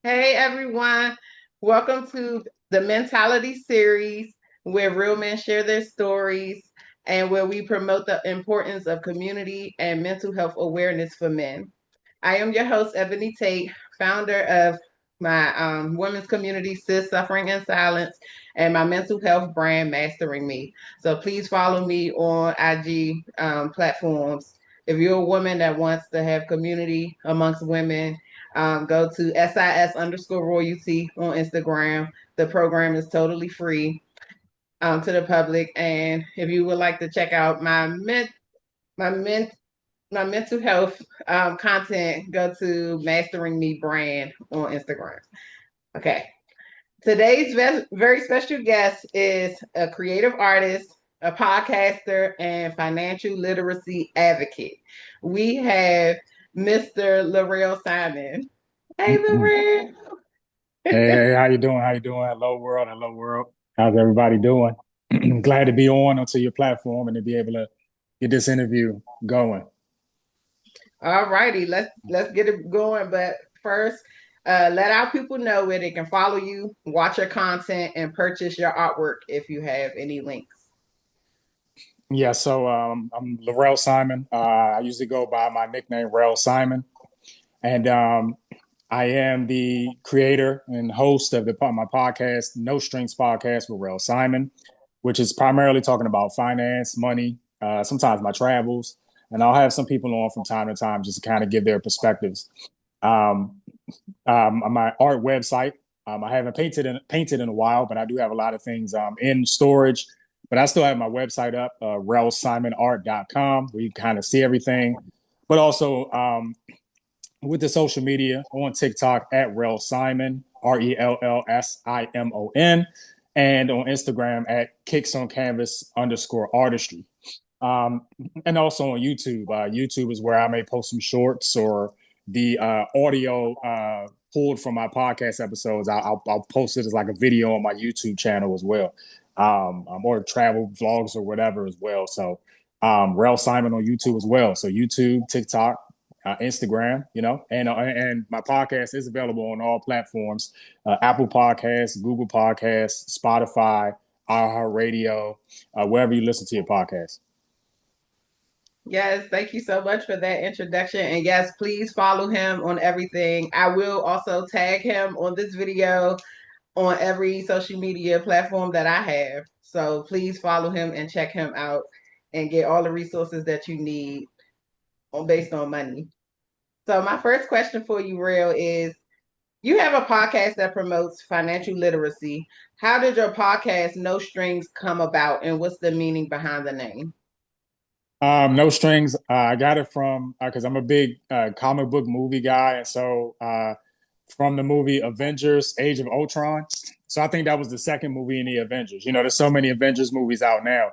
Hey everyone, welcome to the MEN-tality Series, where real men share their stories and where we promote the importance of community and mental health awareness for men. I am your host, Ebony Tate, founder of my women's community, Sis Suffering in Silence, and my mental health brand, Mastering Me. So please follow me on IG platforms. If you're a woman that wants to have community amongst women, go to SIS underscore royalty on Instagram. The program is totally free to the public. And if you would like to check out my men, my mental health content, go to Mastering Me Brand on Instagram. Okay. Today's very special guest is a creative artist, a podcaster, and financial literacy advocate. We have Mr. Laurel Simon. Hey, Mhm. Laurel. Hey, how you doing? How you doing? Hello, world. Hello, world. How's everybody doing? Glad to be onto your platform and to be able to get this interview going. All righty, let's get it going. But first, let our people know where they can follow you, watch your content, and purchase your artwork if you have any links. Yeah, so I'm Laurel Simon. I usually go by my nickname, Laurel Simon, and I am the creator and host of my podcast, No Strings Podcast with Laurel Simon, which is primarily talking about finance, money, sometimes my travels, and I'll have some people on from time to time just to kind of give their perspectives. Um, on my art website. I haven't painted in a while, but I do have a lot of things in storage. But I still have my website up, relsimonart.com, where you kind of see everything. But also with the social media on TikTok at Rel Simon, RELLSIMON, and on Instagram at Kicks on Canvas _artistry. Um, and also on YouTube. YouTube is where I may post some shorts or the audio pulled from my podcast episodes. I'll post it as like a video on my YouTube channel as well, or travel vlogs or whatever as well. So, Rel Simon on YouTube as well. So YouTube, TikTok, Instagram, and my podcast is available on all platforms: Apple Podcasts, Google Podcasts, Spotify, iHeartRadio, wherever you listen to your podcast. Yes, thank you so much for that introduction. And yes, please follow him on everything. I will also tag him on this video on every social media platform that I have. So please follow him and check him out and get all the resources that you need on based on money. So my first question for you, Real, is you have a podcast that promotes financial literacy. How did your podcast No Strings come about and what's the meaning behind the name? No strings. I got it from because I'm a big comic book movie guy, and so from the movie Avengers: Age of Ultron. So I think that was the second movie in the Avengers. There's so many Avengers movies out now.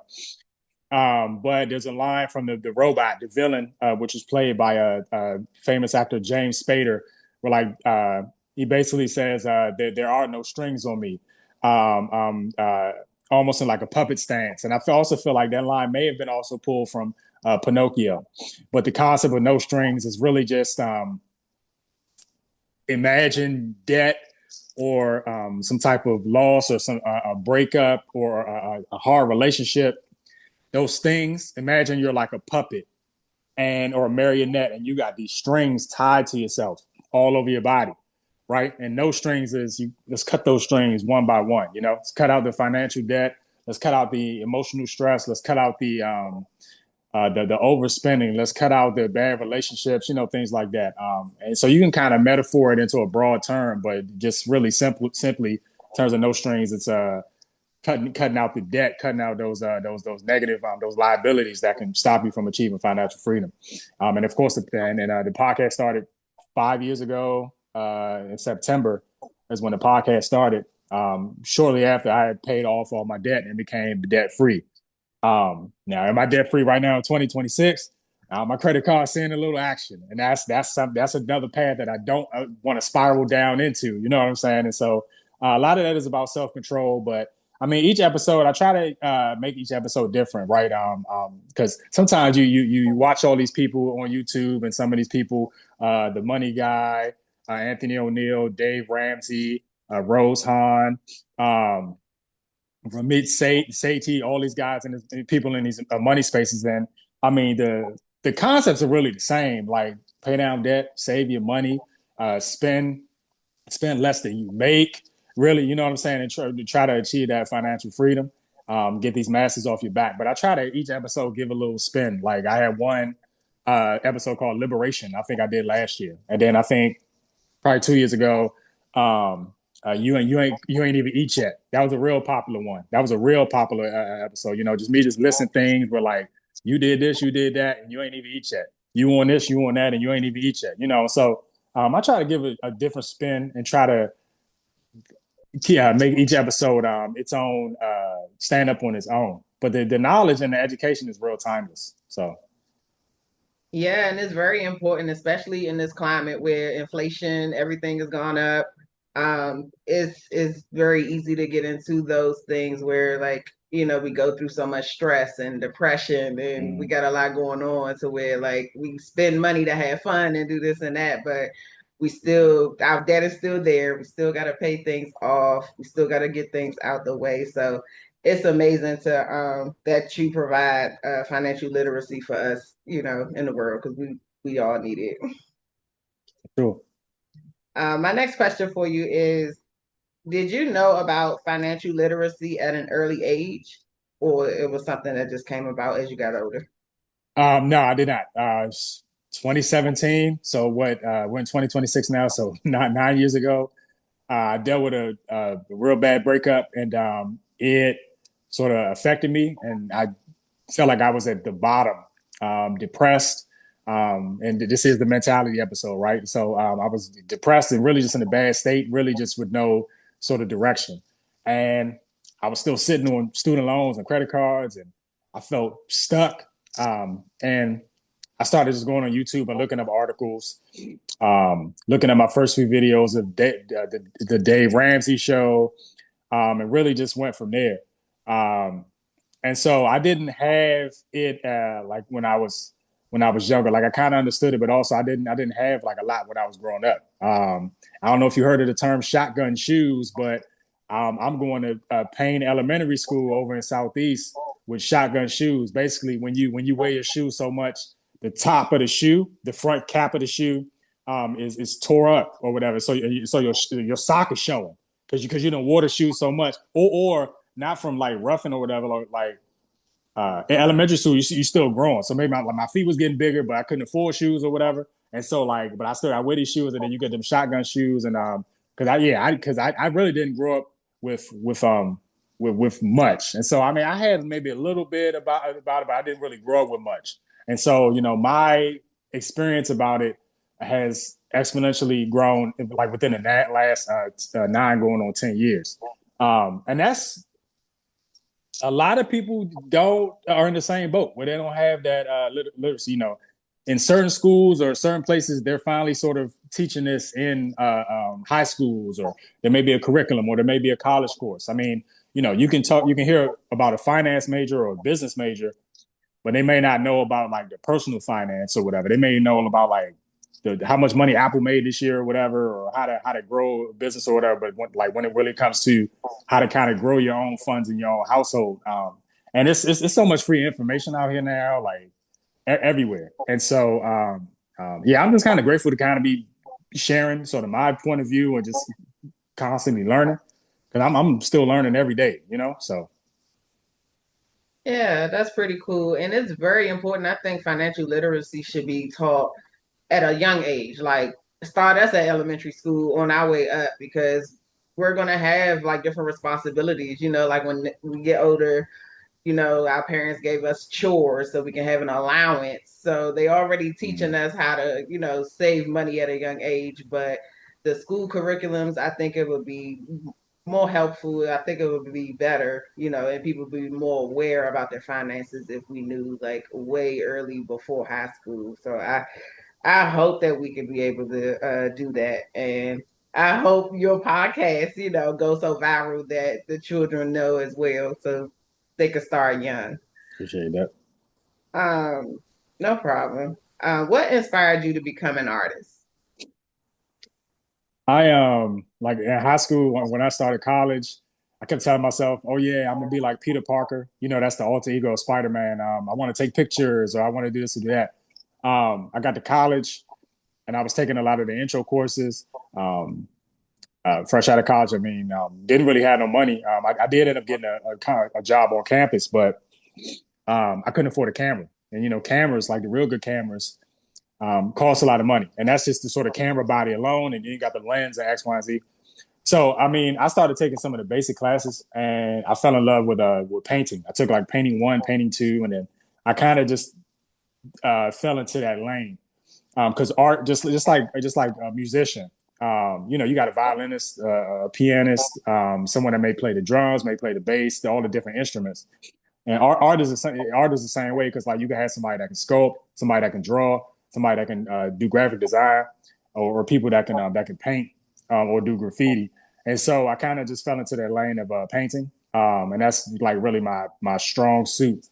But there's a line from the robot, the villain, which was played by a famous actor, James Spader, where he basically says there are no strings on me, um, um, uh, almost in like a puppet stance. And also feel like that line may have been also pulled from Pinocchio, but the concept of no strings is really just imagine debt or some type of loss or some a breakup or a hard relationship, those things. Imagine you're like a puppet and or a marionette, and you got these strings tied to yourself all over your body, right? And no strings is you. Let's cut those strings one by one. Let's cut out the financial debt. Let's cut out the emotional stress. Let's cut out the overspending. Let's cut out the bad relationships. Things like that. And so you can kind of metaphor it into a broad term, but just really simply in terms of no strings, it's cutting out the debt, cutting out those negative those liabilities that can stop you from achieving financial freedom. And of course, the podcast started 5 years ago in September is when the podcast started. Shortly after I had paid off all my debt and became debt free. Now, am I debt free right now in 2026? My credit card's seeing a little action, and that's another path that I don't want to spiral down into. You know what I'm saying? And so a lot of that is about self control, but I mean, each episode, I try to make each episode different, right? Because sometimes you watch all these people on YouTube, and some of these people, the money guy, Anthony O'Neill, Dave Ramsey, Rose Hahn, um, Ramit Sethi, all these guys and people in these money spaces. And I mean, the concepts are really the same. Like pay down debt, save your money, spend less than you make. Really, you know what I'm saying, and try to achieve that financial freedom. Get these masters off your back. But I try to each episode give a little spin. Like I had one episode called Liberation. I think I did last year, and then I think probably 2 years ago. You ain't even eat yet. That was a real popular one. That was a real popular episode. You know, just me just listing things where like you did this, you did that, and you ain't even eat yet. You on this, you on that, and you ain't even eat yet. You know, so I try to give it a different spin and try to make each episode its own stand up on its own. But the knowledge and the education is real timeless. So Yeah, and it's very important, especially in this climate where inflation, everything has gone up. It's very easy to get into those things where like, we go through so much stress and depression and we mm, got a lot going on to where like we spend money to have fun and do this and that, but we still our debt is still there. We still gotta pay things off. We still gotta get things out the way. So it's amazing to that you provide financial literacy for us, in the world because we all need it. true. My next question for you is: did you know about financial literacy at an early age, or it was something that just came about as you got older? No, I did not. 2017. So what? We're in 2026 now. So not 9 years ago, I dealt with a real bad breakup, and it sort of affected me, and I felt like I was at the bottom, depressed. And this is the mentality episode, right? So I was depressed and really just in a bad state, really just with no sort of direction. And I was still sitting on student loans and credit cards, and I felt stuck. And I started just going on YouTube and looking up articles, looking at my first few videos of the Dave Ramsey show, and really just went from there. Um, and so I didn't have it like when I was younger. Like I kind of understood it, but also I didn't have like a lot when I was growing up. I don't know if you heard of the term shotgun shoes, but I'm going to Payne Elementary School over in Southeast with shotgun shoes. Basically, when you wear your shoe so much, the top of the shoe, the front cap of the shoe, is tore up or whatever. So your sock is showing because you don't wear the shoes so much, or not from like roughing or whatever, like in elementary school, you still growing. So maybe my feet was getting bigger, but I couldn't afford shoes or whatever. And so like, but I wear these shoes, and then you get them shotgun shoes, and because I really didn't grow up with much, and so I mean I had maybe a little bit about it, but I didn't really grow up with much. And so my experience about it has exponentially grown like within the last 9 going on 10 years, and that's a lot of people don't are in the same boat where they don't have that literacy. In certain schools or certain places, they're finally sort of teaching this in high schools, or there may be a curriculum, or there may be a college course. I mean, you can hear about a finance major or a business major, but they may not know about like the personal finance or whatever. They may know about like how much money Apple made this year or whatever, or how to grow a business or whatever. But when it really comes to how to kind of grow your own funds in your own household, and it's so much free information out here now, like everywhere. And so yeah, I'm just kind of grateful to kind of be sharing sort of my point of view and just constantly learning because I'm still learning every day, So Yeah, that's pretty cool. And it's very important. I think financial literacy should be taught at a young age, like start us at elementary school on our way up because we're gonna have like different responsibilities, like when we get older, our parents gave us chores so we can have an allowance. So they already teaching mm, us how to, save money at a young age. But the school curriculums, I think it would be more helpful. I think it would be better, and people would be more aware about their finances if we knew like way early before high school. So I hope that we can be able to do that. And I hope your podcast, goes so viral that the children know as well. So they can start young. appreciate that. No problem. What inspired you to become an artist? I like in high school when I started college, I kept telling myself, "Oh yeah, I'm gonna be like Peter Parker. You know, that's the alter ego of Spider-Man. I want to take pictures, or I want to do this or do that." I got to college, and I was taking a lot of the intro courses. Um, Fresh out of college, I mean, didn't really have no money. I did end up getting a job on campus, but I couldn't afford a camera. And you know, cameras like the real good cameras cost a lot of money, and that's just the sort of camera body alone, and you got the lens and X, Y, and Z. So, I mean, I started taking some of the basic classes, and I fell in love with painting. I took like painting one, painting two, and then I kind of just fell into that lane because art, just like a musician, you know, you got a violinist, a pianist, someone that may play the drums, may play the bass, all the different instruments. And art is the same way because like you can have somebody that can sculpt, somebody that can draw, somebody that can do graphic design, or people that can paint or do graffiti. And so I kind of just fell into that lane of painting, and that's like really my strong suit.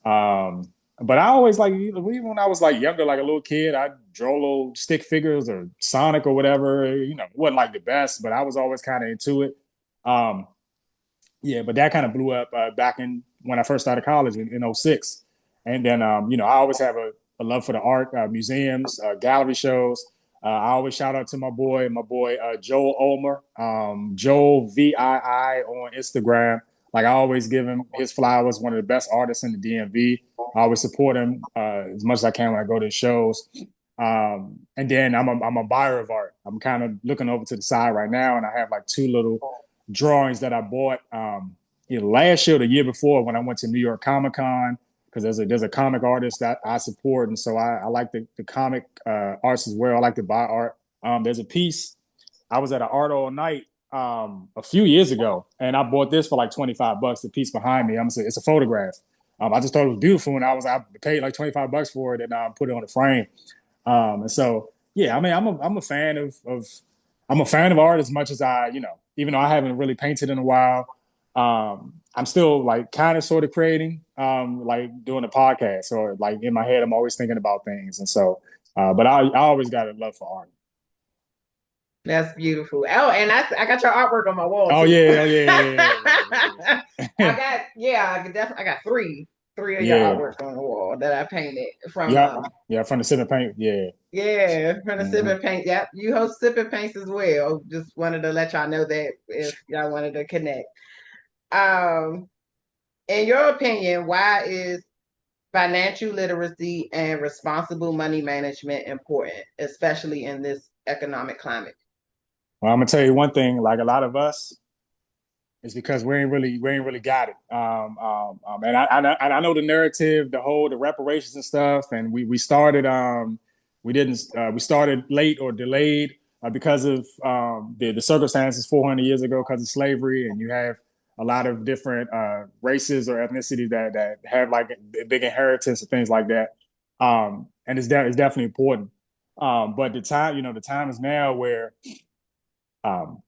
Um, but I always like even when I was like younger, like a little kid, I draw little stick figures or Sonic or whatever. You know, it wasn't like the best, but I was always kind of into it. Um, yeah, but that kind of blew up back in when I first started college in '06. And then, you know, I always have a love for the art, museums, gallery shows. I always shout out to my boy Joel Ulmer, Joel VII on Instagram. Like I always give him his flowers. One of the best artists in the DMV. I always support him as much as I can when I go to his shows. And then I'm a buyer of art. I'm kind of looking over to the side right now, and I have like two little drawings that I bought last year or the year before when I went to New York Comic Con because there's a comic artist that I support, and so I like the comic arts as well. I like to buy art. There's a piece I was at an art all night a few years ago, and I bought this for like $25. The piece behind me, it's a photograph. I just thought it was beautiful, and I paid like $25 for it, and put it on the frame. And so yeah, I mean, I'm a fan of I'm a fan of art as much as even though I haven't really painted in a while, I'm still like kind of sort of creating, like doing a podcast or like in my head, I'm always thinking about things. And so, but I always got a love for art. That's beautiful. Oh, and I got your artwork on my wall Oh too. yeah, oh yeah, yeah, I yeah, yeah, got yeah, I could definitely I got three of your yeah, artwork on the wall that I painted from yep, yeah. From the Cinnamon Paint, yeah. yeah, from the Sip Mm-hmm. and Paint. Yep. You host Sip and Paints as well. Just wanted to let y'all know that if y'all wanted to connect. Um, in your opinion, why is financial literacy and responsible money management important, especially in this economic climate? Well, I'm gonna tell you one thing. Like a lot of us, it's because we ain't really got it. And I know the narrative, the reparations and stuff, and we started we didn't we started late or delayed because of the circumstances 400 years ago because of slavery, and you have a lot of different races or ethnicities that have like a big inheritance and things like that. And it's definitely important. But the time is now where um,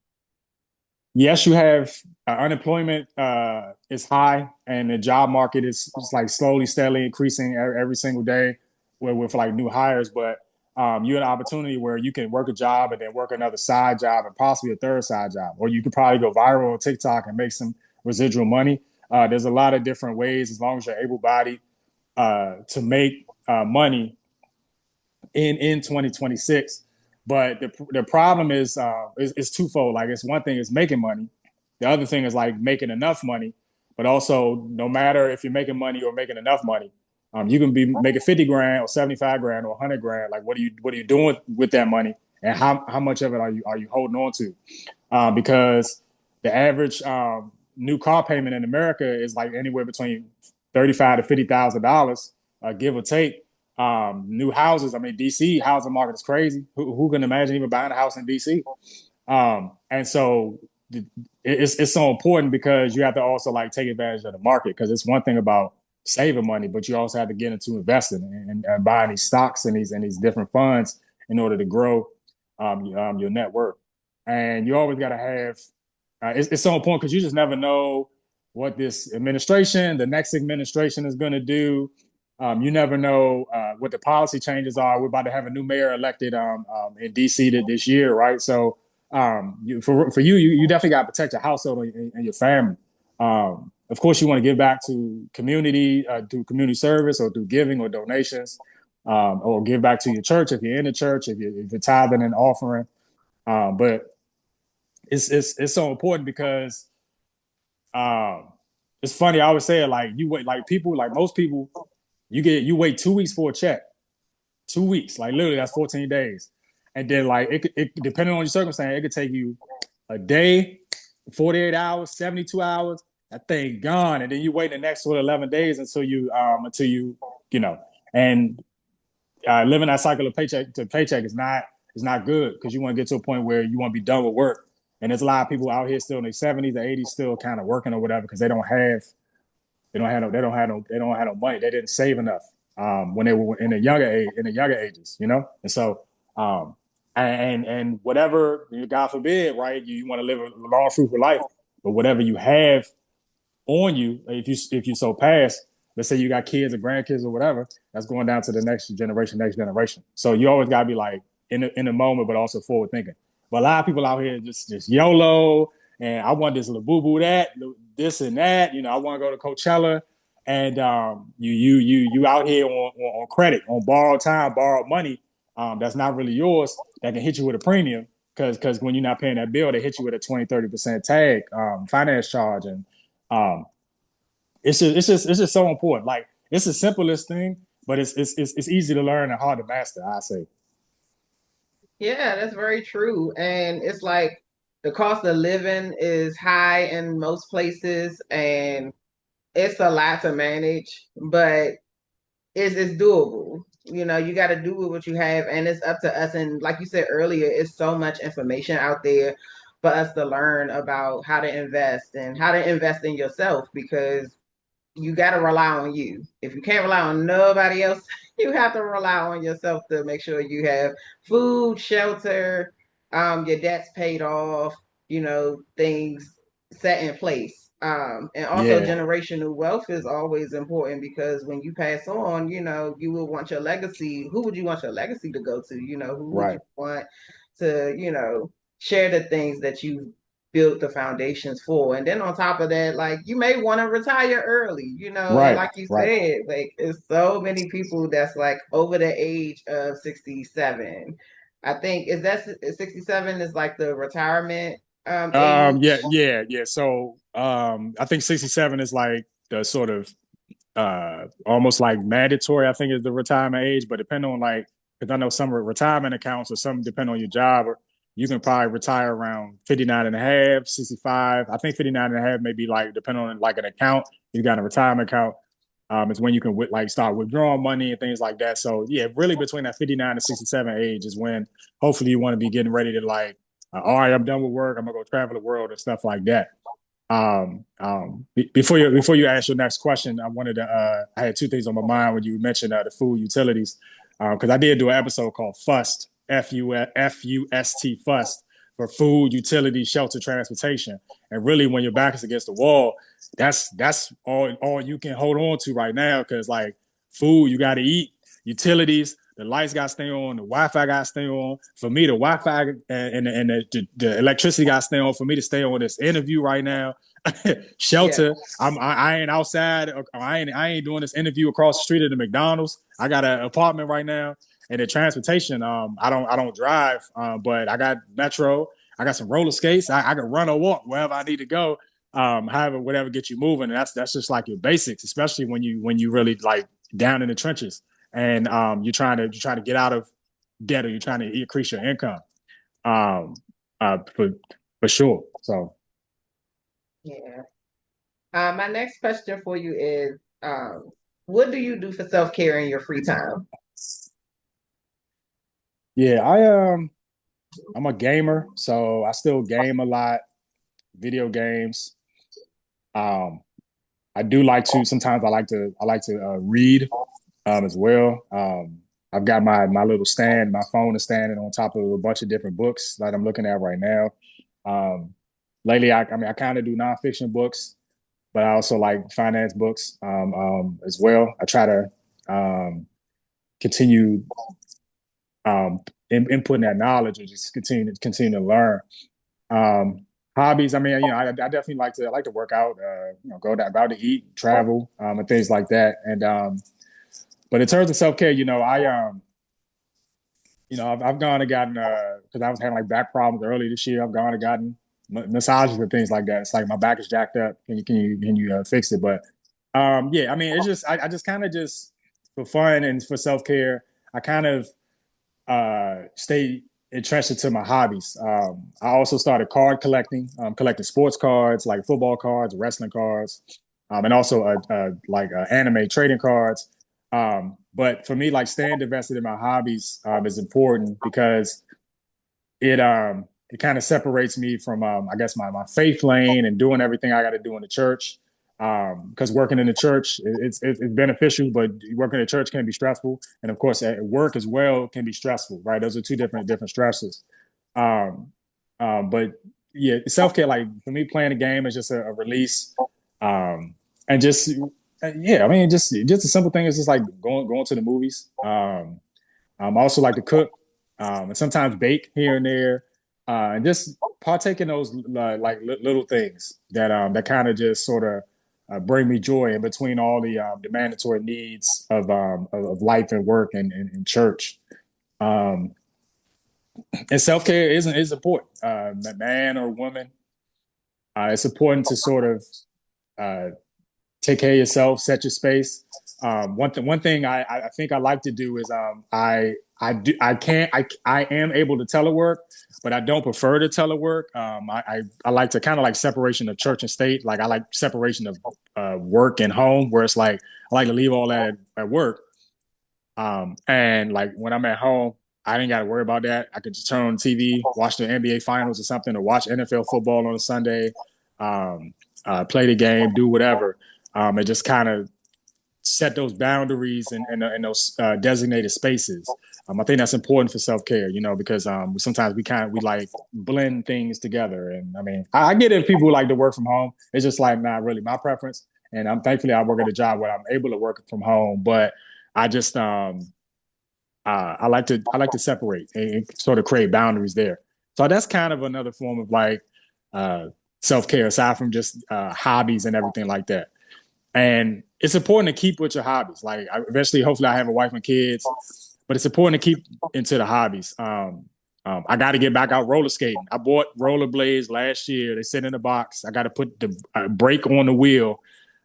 yes, you have unemployment is high, and the job market is like slowly, steadily increasing every single day with like new hires. But you have an opportunity where you can work a job and then work another side job and possibly a third side job, or you could probably go viral on TikTok and make some residual money. There's a lot of different ways as long as you're able-bodied to make money in 2026. But the problem is twofold. Like it's one thing is making money, the other thing is like making enough money. But also, no matter if you're making money or making enough money, you can be making 50 grand or 75 grand or 100 grand. Like what are you doing with that money, and how much of it are you holding on to? Because the average new car payment in America is like anywhere between 35 to $50,000, give or take. New houses. I mean, DC housing market is crazy. Who can imagine even buying a house in DC? And so it's so important because you have to also like take advantage of the market because it's one thing about saving money, but you also have to get into investing and buying these stocks and these different funds in order to grow your net worth. And you always got to have. It's so important because you just never know what this administration, the next administration, is going to do. You never know what the policy changes are. We're about to have a new mayor elected in DC this year, right? So For you, you definitely got to protect your household and your family. Of course, you want to give back to community through community service or through giving or donations, or give back to your church if you're in the church, if you're tithing and offering. But it's so important because um, it's funny. I always say it like you wait, like people, like most people, you wait 2 weeks for a check. 2 weeks, like literally, that's 14 days. And then like it depending on your circumstance, it could take you a day, 48 hours, 72 hours. That thing gone, and then you wait the next 11 days until you know. And living that cycle of paycheck to paycheck is not good because you want to get to a point where you want to be done with work. And there's a lot of people out here still in their 70s or 80s still kind of working or whatever because they don't have no money. They didn't save enough when they were in the younger ages, you know. And so and whatever, God forbid, right? You want to live a long, fruitful life, but whatever you have on you, if you so pass, let's say you got kids or grandkids or whatever, that's going down to the next generation, next generation. So you always gotta be like in the moment, but also forward thinking. But a lot of people out here just YOLO, and I want this little boo boo that, this and that. You know, I want to go to Coachella, and you out here on credit, on borrowed time, borrowed money, that's not really yours. That can hit you with a premium because when you're not paying that bill, they hit you with a 20-30% tag, finance charge, and um, it's just so important. Like it's the simplest thing, but it's easy to learn and hard to master. I say. Yeah, that's very true. And it's like the cost of living is high in most places, and it's a lot to manage, but it's doable. You know, you got to do with what you have, and it's up to us. And like you said earlier, it's so much information out there for us to learn about how to invest and how to invest in yourself because you got to rely on you. If you can't rely on nobody else, you have to rely on yourself to make sure you have food, shelter, your debts paid off, things set in place. And also Yeah. generational wealth is always important because when you pass on, you will want your legacy. Who would you want your legacy to go to? Who would you Right. want to, share the things that you build the foundations for. And then on top of that, like you may want to retire early, and Right. like you Right. said, like it's so many people that's like over the age of 67. I think is that 67 is like the retirement Yeah. age. Yeah. So I think 67 is like the sort of almost like mandatory. I think is the retirement age, but depending on like because I know some retirement accounts or some depend on your job or you can probably retire around 59 and a half, 65. I think 59 and a half may be like depending on like an account. You got a retirement account. Is when you can like start withdrawing money and things like that. So yeah, really between that 59 and 67 age is when hopefully you want to be getting ready to like, all right, I'm done with work. I'm gonna go travel the world and stuff like that. Before you ask your next question, I wanted to I had two things on my mind when you mentioned the food utilities because I did do an episode called FUST FUST FUST for food, utilities, shelter, transportation, and really when your back is against the wall, that's all you can hold on to right now because like food you got to eat, utilities. The lights got to stay on. The Wi-Fi got to stay on. For me, the Wi-Fi and the electricity got to stay on for me to stay on this interview right now. Yeah. Shelter. I ain't outside. I ain't doing this interview across the street at the McDonald's. I got an apartment right now. And the transportation, I don't drive, but I got metro. I got some roller skates. I can run or walk wherever I need to go. However, whatever gets you moving. And that's just like your basics, especially when you really like down in the trenches and you're trying to get out of debt or you're trying to increase your income. Um, for sure. So Yeah. My next question for you is, what do you do for self-care in your free time? yeah, I'm a gamer, so I still game a lot, video games. Um, I do like to sometimes I like to read as well. I've got my little stand, my phone is standing on top of a bunch of different books that I'm looking at right now. Um, lately, I mean I kind of do nonfiction books, but I also like finance books as well. I try to continue inputting that knowledge or just continue to learn. Um, Hobbies. I mean, I definitely like to work out. Go out to eat, travel, and things like that. And but in terms of self care, I've gone and gotten because I was having like back problems early this year. I've gone and gotten massages and things like that. It's like my back is jacked up. Can you fix it? But yeah, I mean, it's just I just kind of just for fun and for self care. I kind of stay entrenched into my hobbies. I also started card collecting, collecting sports cards like football cards, wrestling cards, and also anime trading cards. But for me, like staying invested in my hobbies is important because it kind of separates me from I guess my faith lane and doing everything I got to do in the church. Because working in the church it's beneficial, but working in the church can be stressful, and of course at work as well can be stressful. Right, those are two different stresses. Um, but yeah, self care like for me, playing a game is just a release, and just yeah, I mean just a simple thing is just like going to the movies. I also like to cook, and sometimes bake here and there, and just partake in those little things that kind of just sort of bring me joy in between all the mandatory needs of life and work and church. Um, and self care is important. Man or woman, it's important to sort of uh, take care of yourself, set your space. One thing I think I like to do is I am able to telework, but I don't prefer to telework. I like to kind of like separation of church and state. Like I like separation of work and home, where it's like I like to leave all that at work. And like when I'm at home, I ain't got to worry about that. I could just turn on TV, watch the NBA finals or something, or watch NFL football on a Sunday, um, play the game, do whatever. And just kind of set those boundaries and those designated spaces. I think that's important for self care, because sometimes we like blend things together. And I mean, I get it if people like to work from home. It's just like not really my preference. And I'm thankfully I work at a job where I'm able to work from home, but I just I like to separate and sort of create boundaries there. So that's kind of another form of like uh, self care aside from just hobbies and everything like that. And it's important to keep with your hobbies. Like eventually, hopefully, I have a wife and kids, but it's important to keep into the hobbies. I got to get back out roller skating. I bought rollerblades last year. They sit in the box. I got to put the brake on the wheel,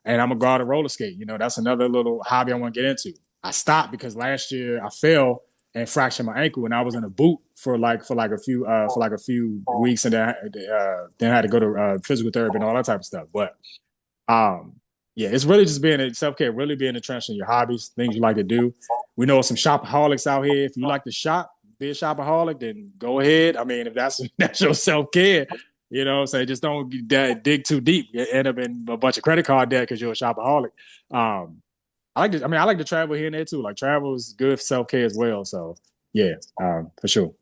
and I'm gonna go out and roller skate. That's another little hobby I want to get into. I stopped because last year I fell and fractured my ankle, and I was in a boot for like a few weeks, and then I had to go to physical therapy and all that type of stuff. But um, yeah, it's really just being a self care, really being entrenched in your hobbies, things you like to do. We know some shopaholics out here. If you like to shop, be a shopaholic, then go ahead. I mean, if that's that's your self care, so just don't dig too deep. You end up in a bunch of credit card debt because you're a shopaholic. Um, I like to travel here and there too. Like travel is good self care as well. So yeah, for sure.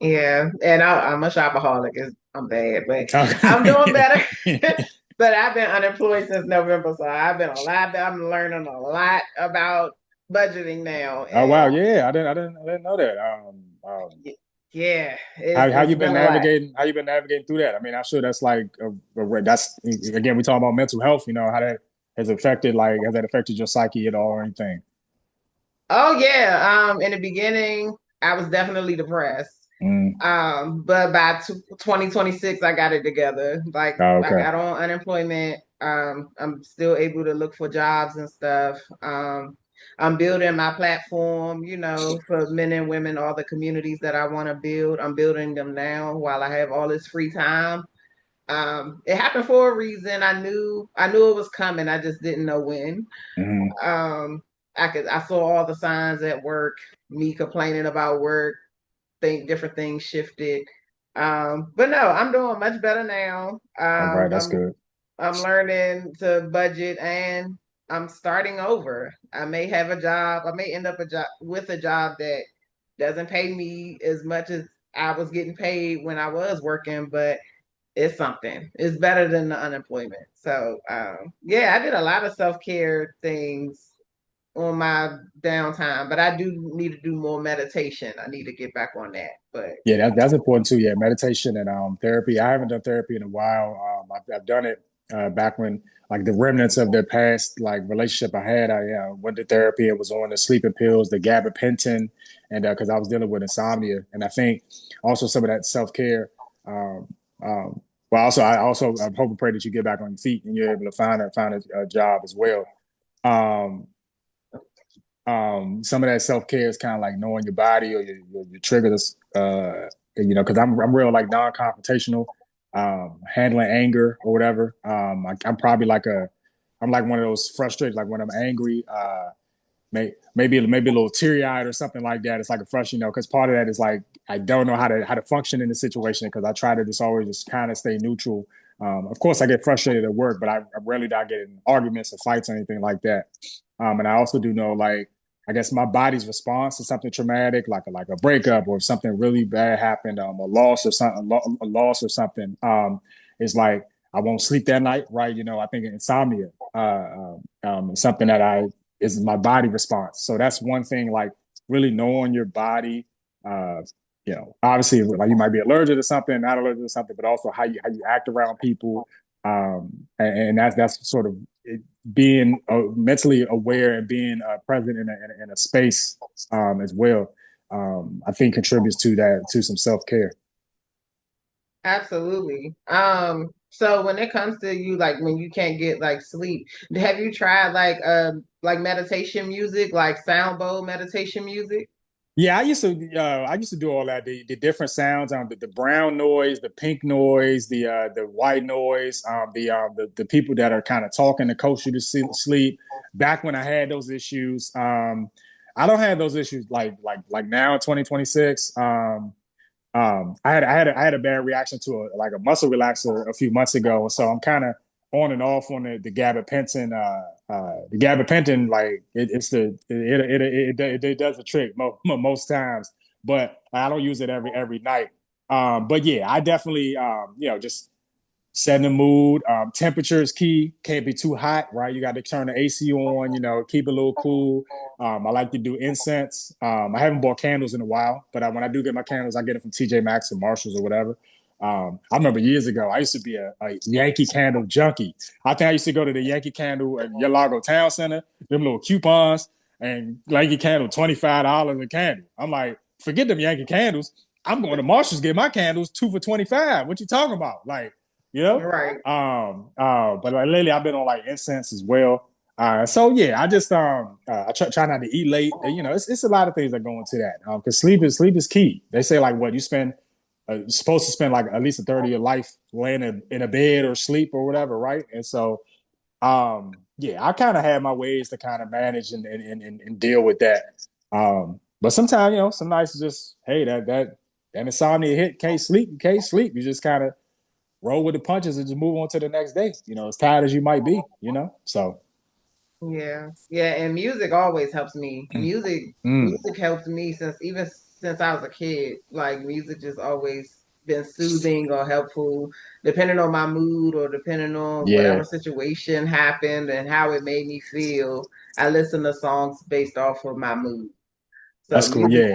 Yeah, and I'm a shopaholic. I'm bad, but I'm doing Okay. better. But I've been unemployed since November, so I'm learning a lot about budgeting now, Oh wow, and yeah, I didn't know that. yeah, How it's you been been a lot. navigating? How you been navigating through that? I mean, I'm sure that's like that's again we talking about mental health. How that has that affected your psyche at all or anything? Oh yeah, in the beginning, I was definitely depressed. Mm. But by 2026, I got it together. Like Oh, I okay. got on unemployment. I'm still able to look for jobs and stuff. I'm building my platform, for men and women, all the communities that I want to build. I'm building them now while I have all this free time. It happened for a reason. I knew it was coming. I just didn't know when. Mm-hmm. Um, I saw all the signs at work, me complaining about work, think different things shifted. But no, I'm doing much better now. All right, that's good. I'm learning to budget and I'm starting over. I may have a job. I may end up with a job that doesn't pay me as much as I was getting paid when I was working, but it's something. It's better than the unemployment. So yeah, I did a lot of self care things on my downtime, but I do need to do more meditation. I need to get back on that. But Yeah, that's important too. Yeah, meditation and therapy. I haven't done therapy in a while. I've done it back when like the remnants of the past like relationship I had. I went to therapy. It was on the sleeping pills, the gabapentin, and because I was dealing with insomnia, and I think also some of that self care. Um, well, also I hope and pray that you get back on your feet and you're able to find a job as well. Um, some of that self care is kind of like knowing your body or your triggers. Because I'm real like non confrontational, handling anger or whatever. I'm probably like I'm like one of those frustrated, like when I'm angry, maybe a little teary eyed or something like that. It's like a frustration, because part of that is like I don't know how to function in the situation because I try to just always just kind of stay neutral. Of course, I get frustrated at work, but I rarely do I get in arguments or fights or anything like that. And I also do know like I guess my body's response to something traumatic, like a breakup or if something really bad happened, a loss or something, a loss or something, is like I won't sleep that night, right? I think insomnia, something that I is my body response. So that's one thing, like really knowing your body. Uh, obviously, like you might be allergic to something, not allergic to something, but also how you act around people, and that's sort of being mentally aware and being present in a space as well. I think contributes to that to some self care. absolutely. So when it comes to you, like when you can't get like sleep, have you tried like meditation music, like sound bowl meditation music? Yeah, I used to do all that. The different sounds, the brown noise, the pink noise, the white noise, the people that are kind of talking to coach you to sleep. Back when I had those issues, I don't have those issues like now in 2026. I had a bad reaction to a muscle relaxer a few months ago, so I'm kind of on and off on the gabapentin. The gabapentin, like it does the trick most times, but I don't use it every night. But yeah, I definitely just setting the mood. Temperature is key. Can't be too hot, right? You got to turn the AC on. Keep it a little cool. I like to do incense. I haven't bought candles in a while, but when I do get my candles, I get it from TJ Maxx or Marshalls or whatever. I remember years ago, I used to be a Yankee Candle junkie. I think I used to go to the Yankee Candle at Yalago Town Center, them little coupons, and Yankee Candle $25 a candle. I'm like, forget them Yankee candles. I'm going to Marshalls get my candles 2 for $25. What you talking about? Like, you know. Right. But like lately I've been on like incense as well. So yeah, I just I try not to eat late. It's a lot of things that go into that. Because sleep is key. They say like what you spend you're supposed to spend like at least a third of your life laying in a bed or sleep or whatever, right? And so yeah, I kind of have my ways to kind of manage and deal with that. But sometimes, some nights just hey that insomnia hit, can't sleep. You just kind of roll with the punches and just move on to the next day. As tired as you might be. So Yeah. Yeah, and music always helps me. Music mm, music helps me since I was a kid. Like music just always been soothing or helpful, depending on my mood or depending on yeah, whatever situation happened and how it made me feel. I listen to songs based off of my mood. So that's cool. music,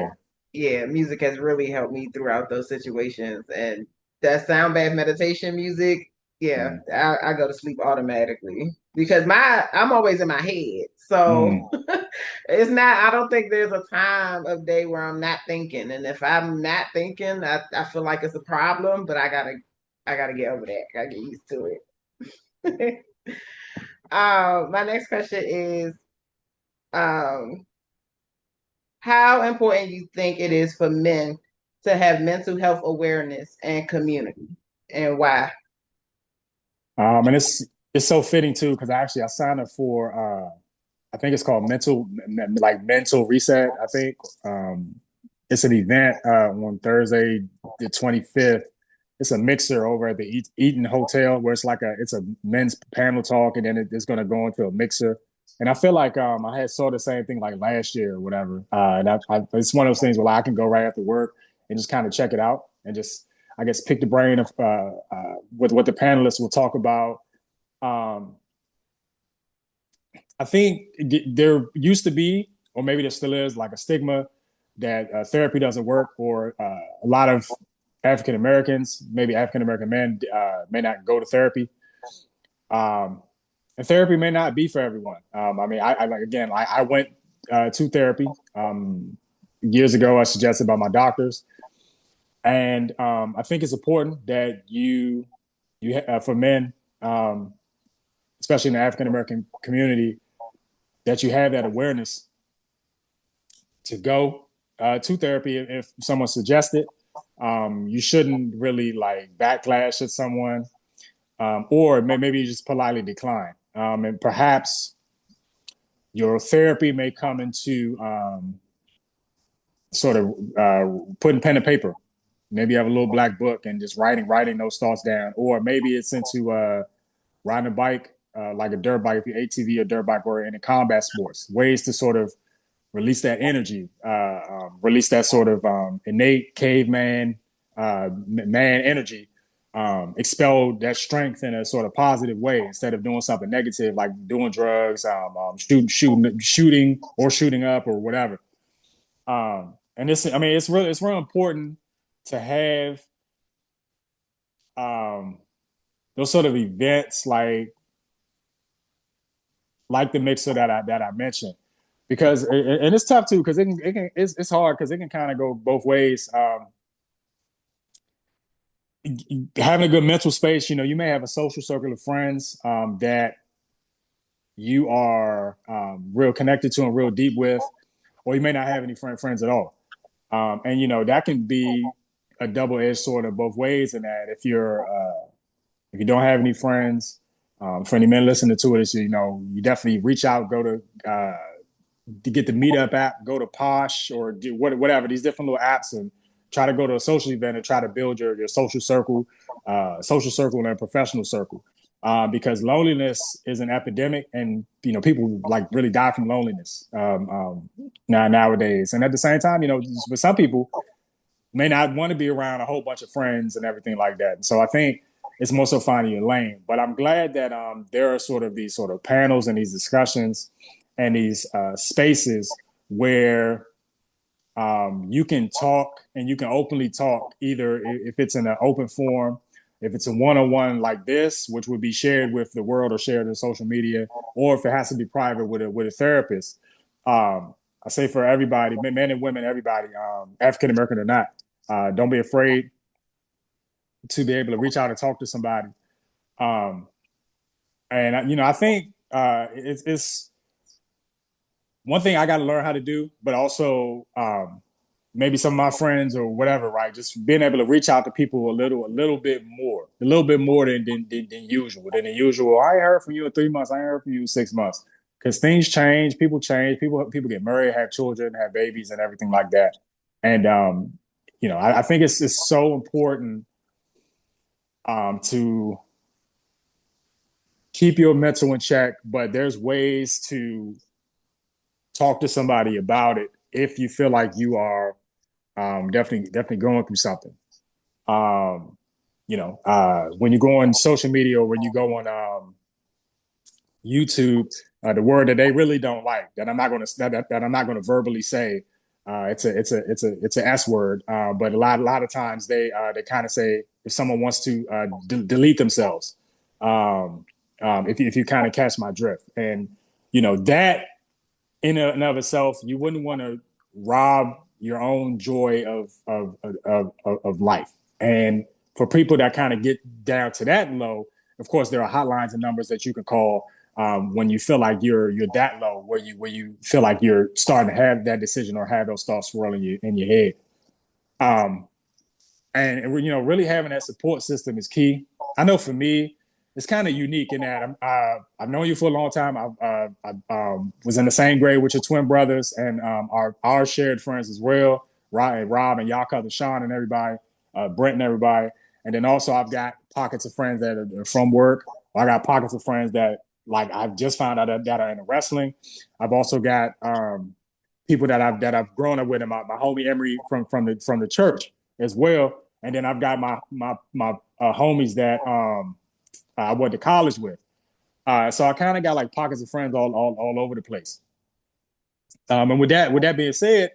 Yeah. yeah, music has really helped me throughout those situations. And that sound bath meditation music, yeah, Mm, I go to sleep automatically because I'm always in my head. So mm, it's not, I don't think there's a time of day where I'm not thinking. And if I'm not thinking, I feel like it's a problem, but I gotta get over that. I gotta get used to it. My next question is, um, how important you think it is for men to have mental health awareness and community, and why? and it's so fitting too because I signed up for I think it's called mental reset. I think it's an event on Thursday the 25th. It's a mixer over at the Eaton Hotel where it's a men's panel talk and then it's going to go into a mixer. And I feel like I had saw the same thing like last year or whatever. And it's one of those things where I can go right after work and just kind of check it out and just I guess pick the brain of what the panelists will talk about. Um, I think there used to be, or maybe there still is, like a stigma that therapy doesn't work, or a lot of African Americans, maybe African American men, may not go to therapy. Um, and therapy may not be for everyone. I mean, I like again, I went to therapy years ago, as suggested by my doctors, and I think it's important that for men, um, especially in the African American community, that you have that awareness to go to therapy if someone suggests it. You shouldn't really like backlash at someone, or maybe you just politely decline. And perhaps your therapy may come into sort of putting pen and paper. Maybe you have a little black book and just writing those thoughts down, or maybe it's into riding a bike, like a dirt bike, if you're ATV or dirt bike, or in combat sports. Ways to sort of release that energy, release that sort of innate caveman man energy, expel that strength in a sort of positive way instead of doing something negative like doing drugs, shooting or shooting up or whatever. And this, I mean, it's real important to have um, those sort of events like the mixer that I mentioned, because and it's tough too because it's hard because it can kind of go both ways. Having a good mental space, you may have a social circle of friends that you are real connected to and real deep with, or you may not have any friends at all. And that can be a double-edged sword of both ways. In that, if you don't have any friends, for any men listening to it, you definitely reach out, go to get the Meetup app, go to Posh or do whatever these different little apps, and try to go to a social event and try to build your social circle and professional circle. Because loneliness is an epidemic, and people like really die from loneliness nowadays. And at the same time, for some people may not want to be around a whole bunch of friends and everything like that. And so I think it's more so finding your lane. But I'm glad that there are sort of these sort of panels and these discussions and these spaces where you can talk and you can openly talk, either if it's in an open forum, if it's a one-on-one like this, which would be shared with the world or shared in social media, or if it has to be private with a therapist. I say for everybody, men and women, everybody, African American or not, don't be afraid to be able to reach out and talk to somebody. Um, and I think it's one thing I got to learn how to do, but also maybe some of my friends or whatever, right? Just being able to reach out to people a little bit more than usual. Than the usual. I ain't heard from you in 3 months. I ain't heard from you in 6 months. Because things change. People get married, have children, have babies, and everything like that. And I think it's so important to keep your mental in check. But there's ways to talk to somebody about it if you feel like you are definitely going through something. Um, when you go on social media or when you go on YouTube, the word that they really don't like that I'm not going to that I'm not going to verbally say. It's a S word, but a lot of times they kind of say if someone wants to delete themselves, if you kind of catch my drift, and that in and of itself, you wouldn't want to rob your own joy of life. And for people that kind of get down to that low, of course, there are hotlines and numbers that you can call when you feel like you're that low, where you feel like you're starting to have that decision or have those thoughts swirling in your head. Um, and really having that support system is key. I know for me, it's kind of unique in that I've known you for a long time. I was in the same grade with your twin brothers and our shared friends as well, Rob and y'all cousin Sean and everybody, Brent and everybody. And then also I've got pockets of friends that are from work. I got pockets of friends that like I've just found out that are into wrestling. I've also got people that I've grown up with, and my homie Emery from the church as well. And then I've got my homies that I went to college with. So I kind of got like pockets of friends all over the place. And with that being said,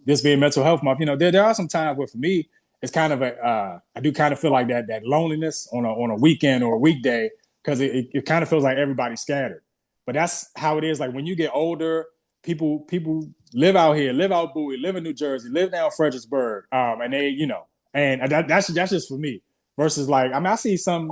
this being mental health month, there are some times where for me it's kind of I do kind of feel like that loneliness on a weekend or a weekday because it kind of feels like everybody's scattered. But that's how it is. Like when you get older, people live out here, live out Bowie, live in New Jersey, live down Fredericksburg, and they and that's just for me. Versus like I see some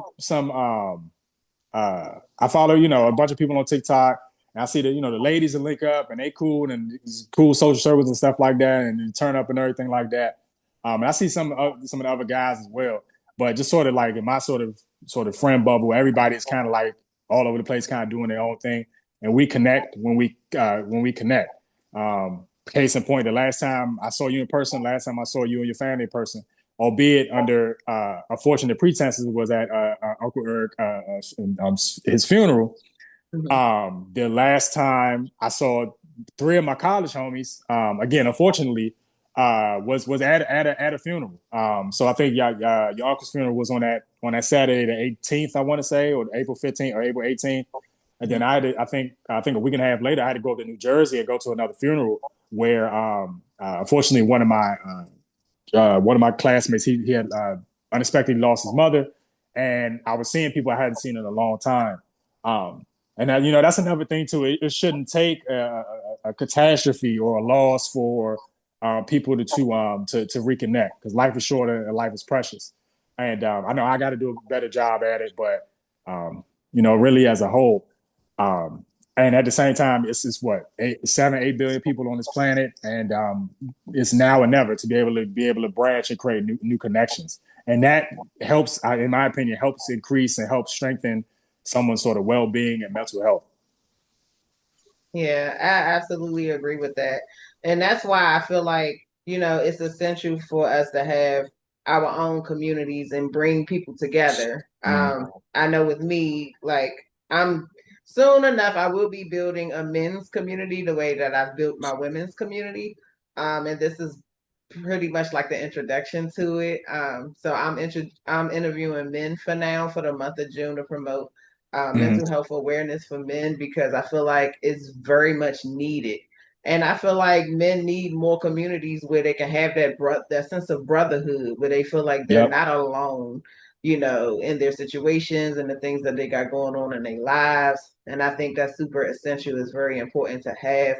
I follow, a bunch of people on TikTok, and I see that the ladies will link up and they cool and it's cool social service and stuff like that, and turn up and everything like that. And I see some of the other guys as well, but just sort of like in my sort of friend bubble, everybody's kind of like all over the place, kind of doing their own thing, and we connect when we connect. Case in point, the last time I saw you in person, last time I saw you and your family in person, albeit under unfortunate pretenses, was at Uncle Eric his funeral. Mhm. The last time I saw three of my college homies, again, unfortunately, was at a funeral. So I think your uncle's funeral was on that Saturday the 18th, I want to say, or April 15th or April 18th. And then I think a week and a half later, I had to go to New Jersey and go to another funeral where, unfortunately, one of my classmates, he had unexpectedly lost his mother, and I was seeing people I hadn't seen in a long time. And that's another thing too. It shouldn't take a catastrophe or a loss for people to reconnect, because life is short and life is precious. And I know I got to do a better job at it, but really as a whole, um, and at the same time, it's what 8 billion people on this planet, and it's now or never to be able to branch and create new connections, and that helps, in my opinion, helps increase and helps strengthen someone's sort of well-being and mental health. Yeah, I absolutely agree with that. And that's why I feel like, it's essential for us to have our own communities and bring people together. Mm. I know with me, like I'm soon enough, I will be building a men's community the way that I've built my women's community. And this is pretty much like the introduction to it. So I'm interviewing men for now for the month of June to promote Mm. mental health awareness for men because I feel like it's very much needed. And I feel like men need more communities where they can have that sense of brotherhood, where they feel like they're Yep. not alone, in their situations and the things that they got going on in their lives. And I think that's super essential. It's very important to have,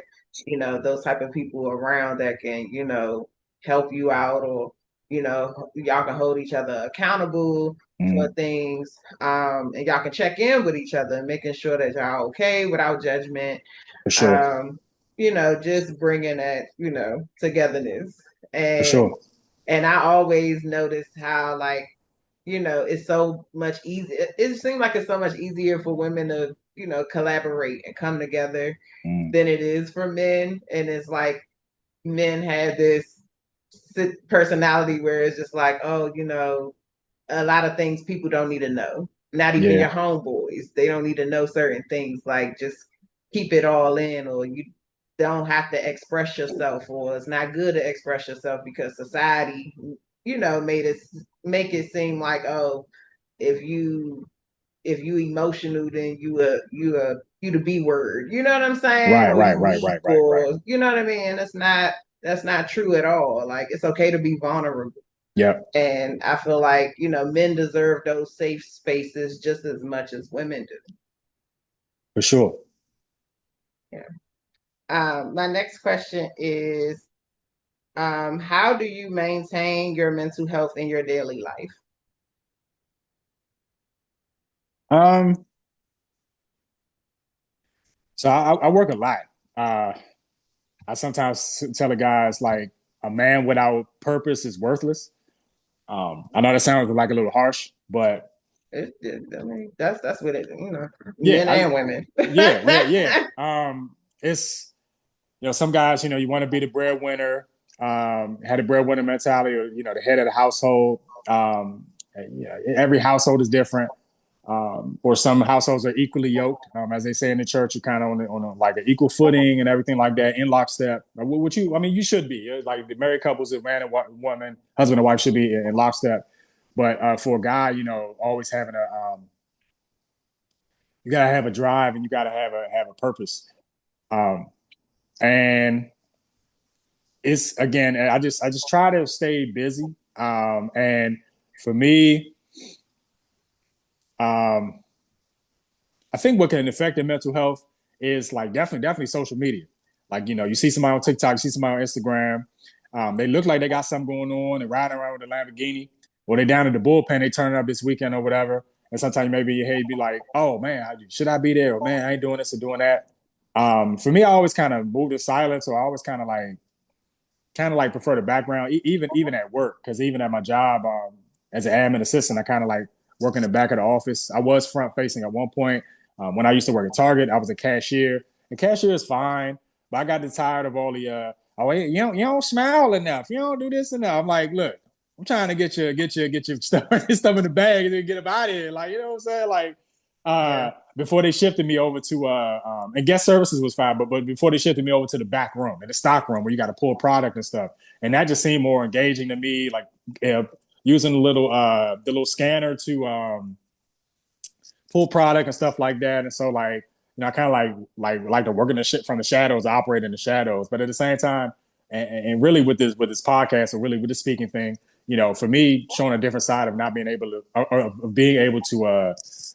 those type of people around that can, help you out, or y'all can hold each other accountable for Mm. things, and y'all can check in with each other, making sure that y'all okay without judgment. For sure. um just bringing that, togetherness. For and sure. and I always notice how, like, it's so much easier. It seems like it's so much easier for women to, collaborate and come together Mm. than it is for men. And it's like men have this personality where it's just like, oh, a lot of things people don't need to know. Not even your Yeah. homeboys. They don't need to know certain things. Like, just keep it all in, or you don't have to express yourself, or it's not good to express yourself because society, made it make it seem like, oh, if you emotional, then you the B word. You know what I'm saying? Right. Or Right. you Right. weak, Right. Right. Right. or you know what I mean? That's not true at all. Like, it's okay to be vulnerable. Yep. And I feel like, men deserve those safe spaces just as much as women do. For sure. Yeah. My next question is, how do you maintain your mental health in your daily life? Um. So I work a lot. Uh, I sometimes tell the guys like a man without purpose is worthless. I know that sounds like a little harsh, but I mean, that's what it, yeah, men and women. yeah, yeah, yeah. It's some guys, you want to be the breadwinner, had a breadwinner mentality, or the head of the household. Every household is different. Or some households are equally yoked, as they say in the church. You're kind of on like an equal footing and everything like that, in lockstep. I mean, you should be like the married couples, a man and woman, husband and wife should be in lockstep. But for a guy, always having You gotta have a drive and you gotta have a purpose. Um, and it's again, I just try to stay busy. And for me, um, I think what can affect their mental health is like definitely social media. Like, you see somebody on TikTok, you see somebody on Instagram. They look like they got something going on and riding around with a Lamborghini, or they down at the bullpen, they turn up this weekend or whatever. And sometimes maybe your head be like, oh man, should I be there? Or man, I ain't doing this or doing that. For me, I always kind of move to silence, or I always kind of like prefer the background, even at work, because even at my job as an admin assistant, I kind of like work in the back of the office. I was front facing at one point. When I used to work at Target, I was a cashier. And cashier is fine, but I got tired of all the oh, you don't smile enough, you don't do this enough. I'm like, look, I'm trying to get your stuff in the bag and then get up out of here. Like, you know what I'm saying? Like, Yeah. before they shifted me over to and guest services was fine, but before they shifted me over to the back room and the stock room where you got to pull product and stuff, and that just seemed more engaging to me. Like, uh, using the little scanner to pull product and stuff like that. And so, like, I kind of like to work in the shit from the shadows, operate in the shadows. But at the same time, and really with this podcast, or really with the speaking thing, for me, showing a different side of not being able to, or of being able to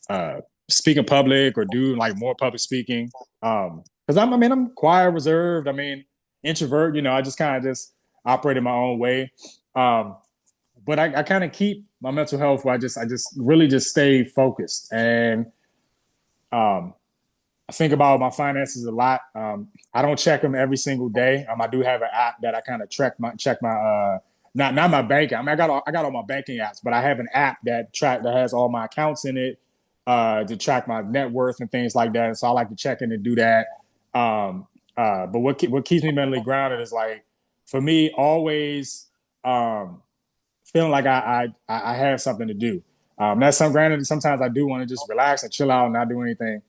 uh, speak in public or do like more public speaking. Because I'm quiet, reserved. Introvert. I just kind of just operate in my own way. Um, but I kind of keep my mental health where I just really just stay focused. And um, I think about my finances a lot. I don't check them every single day. I do have an app that I kind of check my not my banking. I got all my banking apps, but I have an app that has all my accounts in it, to track my net worth and things like that. And so I like to check in and do that. Um, but what keeps me mentally grounded is, like, for me, always um, feeling like I have something to do. That's granted. Sometimes I do want to just relax and chill out and not do anything,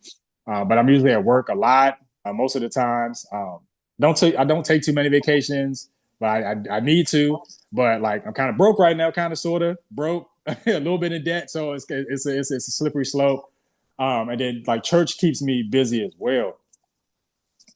but I'm usually at work a lot, most of the times. I don't take too many vacations, but I need to. But like, I'm kind of broke right now, kind of sort of broke, a little bit in debt, so it's a slippery slope. And then like church keeps me busy as well.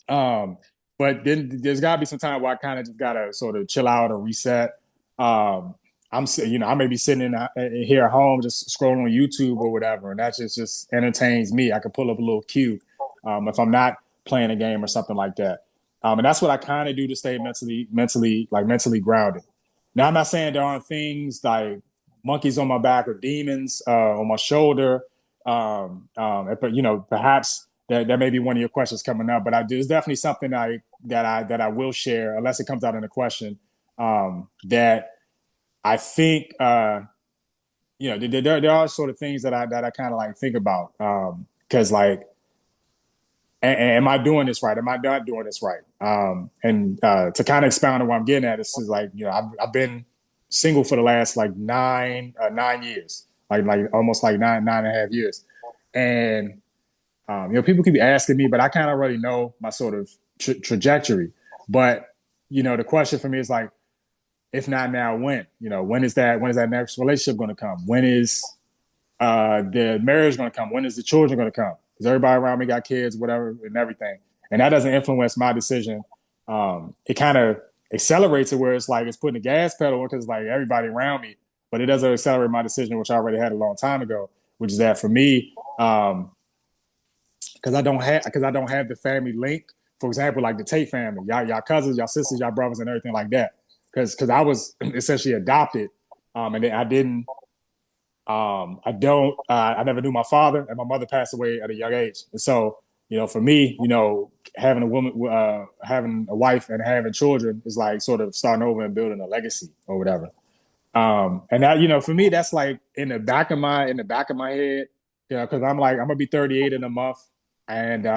Um, but then there's got to be some time where I kind of just gotta sort of chill out or reset. Um, I may be sitting here at home just scrolling on YouTube or whatever, and that just entertains me. I can pull up a little cue, if I'm not playing a game or something like that. And that's what I kind of do to stay mentally grounded. Now, I'm not saying there aren't things like monkeys on my back or demons on my shoulder. But perhaps that may be one of your questions coming up. But there's definitely something that I will share, unless it comes out in the question, that I think there are sort of things that I kind of like think about, because like, am I doing this right? Am I not doing this right? And to kind of expound on what I'm getting at, this is like, I've been single for the last like 9 years, like almost like nine and a half years, and people keep asking me, but I kind of already know my sort of trajectory. But the question for me is like, if not now, when? When is that next relationship going to come? When is the marriage going to come? When is the children going to come? Because everybody around me got kids, whatever, and everything, and that doesn't influence my decision. It kind of accelerates it where it's like it's putting the gas pedal because like everybody around me, but it doesn't accelerate my decision, which I already had a long time ago. Which is that for me, because I don't have the family link. For example, like the Tate family, y'all cousins, y'all sisters, y'all brothers, and everything like that. Because I was essentially adopted, and then I didn't. I don't. I never knew my father, and my mother passed away at a young age. And so, for me, having a woman, having a wife, and having children is like sort of starting over and building a legacy or whatever. And that, for me, that's like in the back of my head, because I'm gonna be 38 in a month, and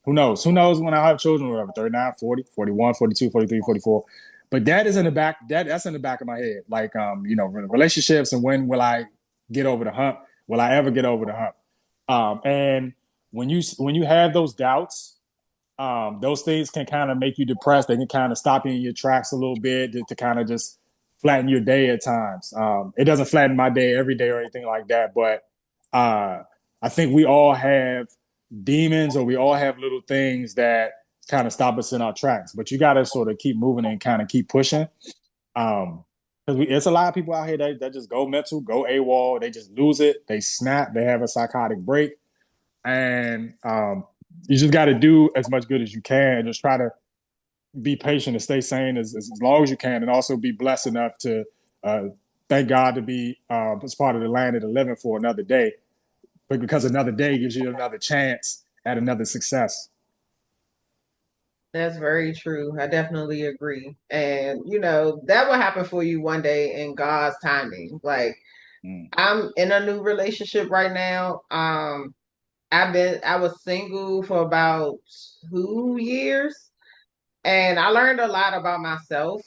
who knows when I have children, or whatever, 39, 40, 41, 42, 43, 44. But that is in the back, that's in the back of my head. Like, relationships, and when will I get over the hump? Will I ever get over the hump? And when you have those doubts, those things can kind of make you depressed. They can kind of stop you in your tracks a little bit to kind of just flatten your day at times. It doesn't flatten my day every day or anything like that, but I think we all have demons, or we all have little things that kind of stop us in our tracks. But you got to sort of keep moving and kind of keep pushing. Because it's a lot of people out here that just go mental, go AWOL, they just lose it, they snap, they have a psychotic break, and you just got to do as much good as you can. Just try to be patient and stay sane as long as you can, and also be blessed enough to uh, thank God to be as part of the land of the living for another day, but because another day gives you another chance at another success. That's very true. I definitely agree. And that will happen for you one day in God's timing. Like Mm, I'm in a new relationship right now. I was single for about 2 years. And I learned a lot about myself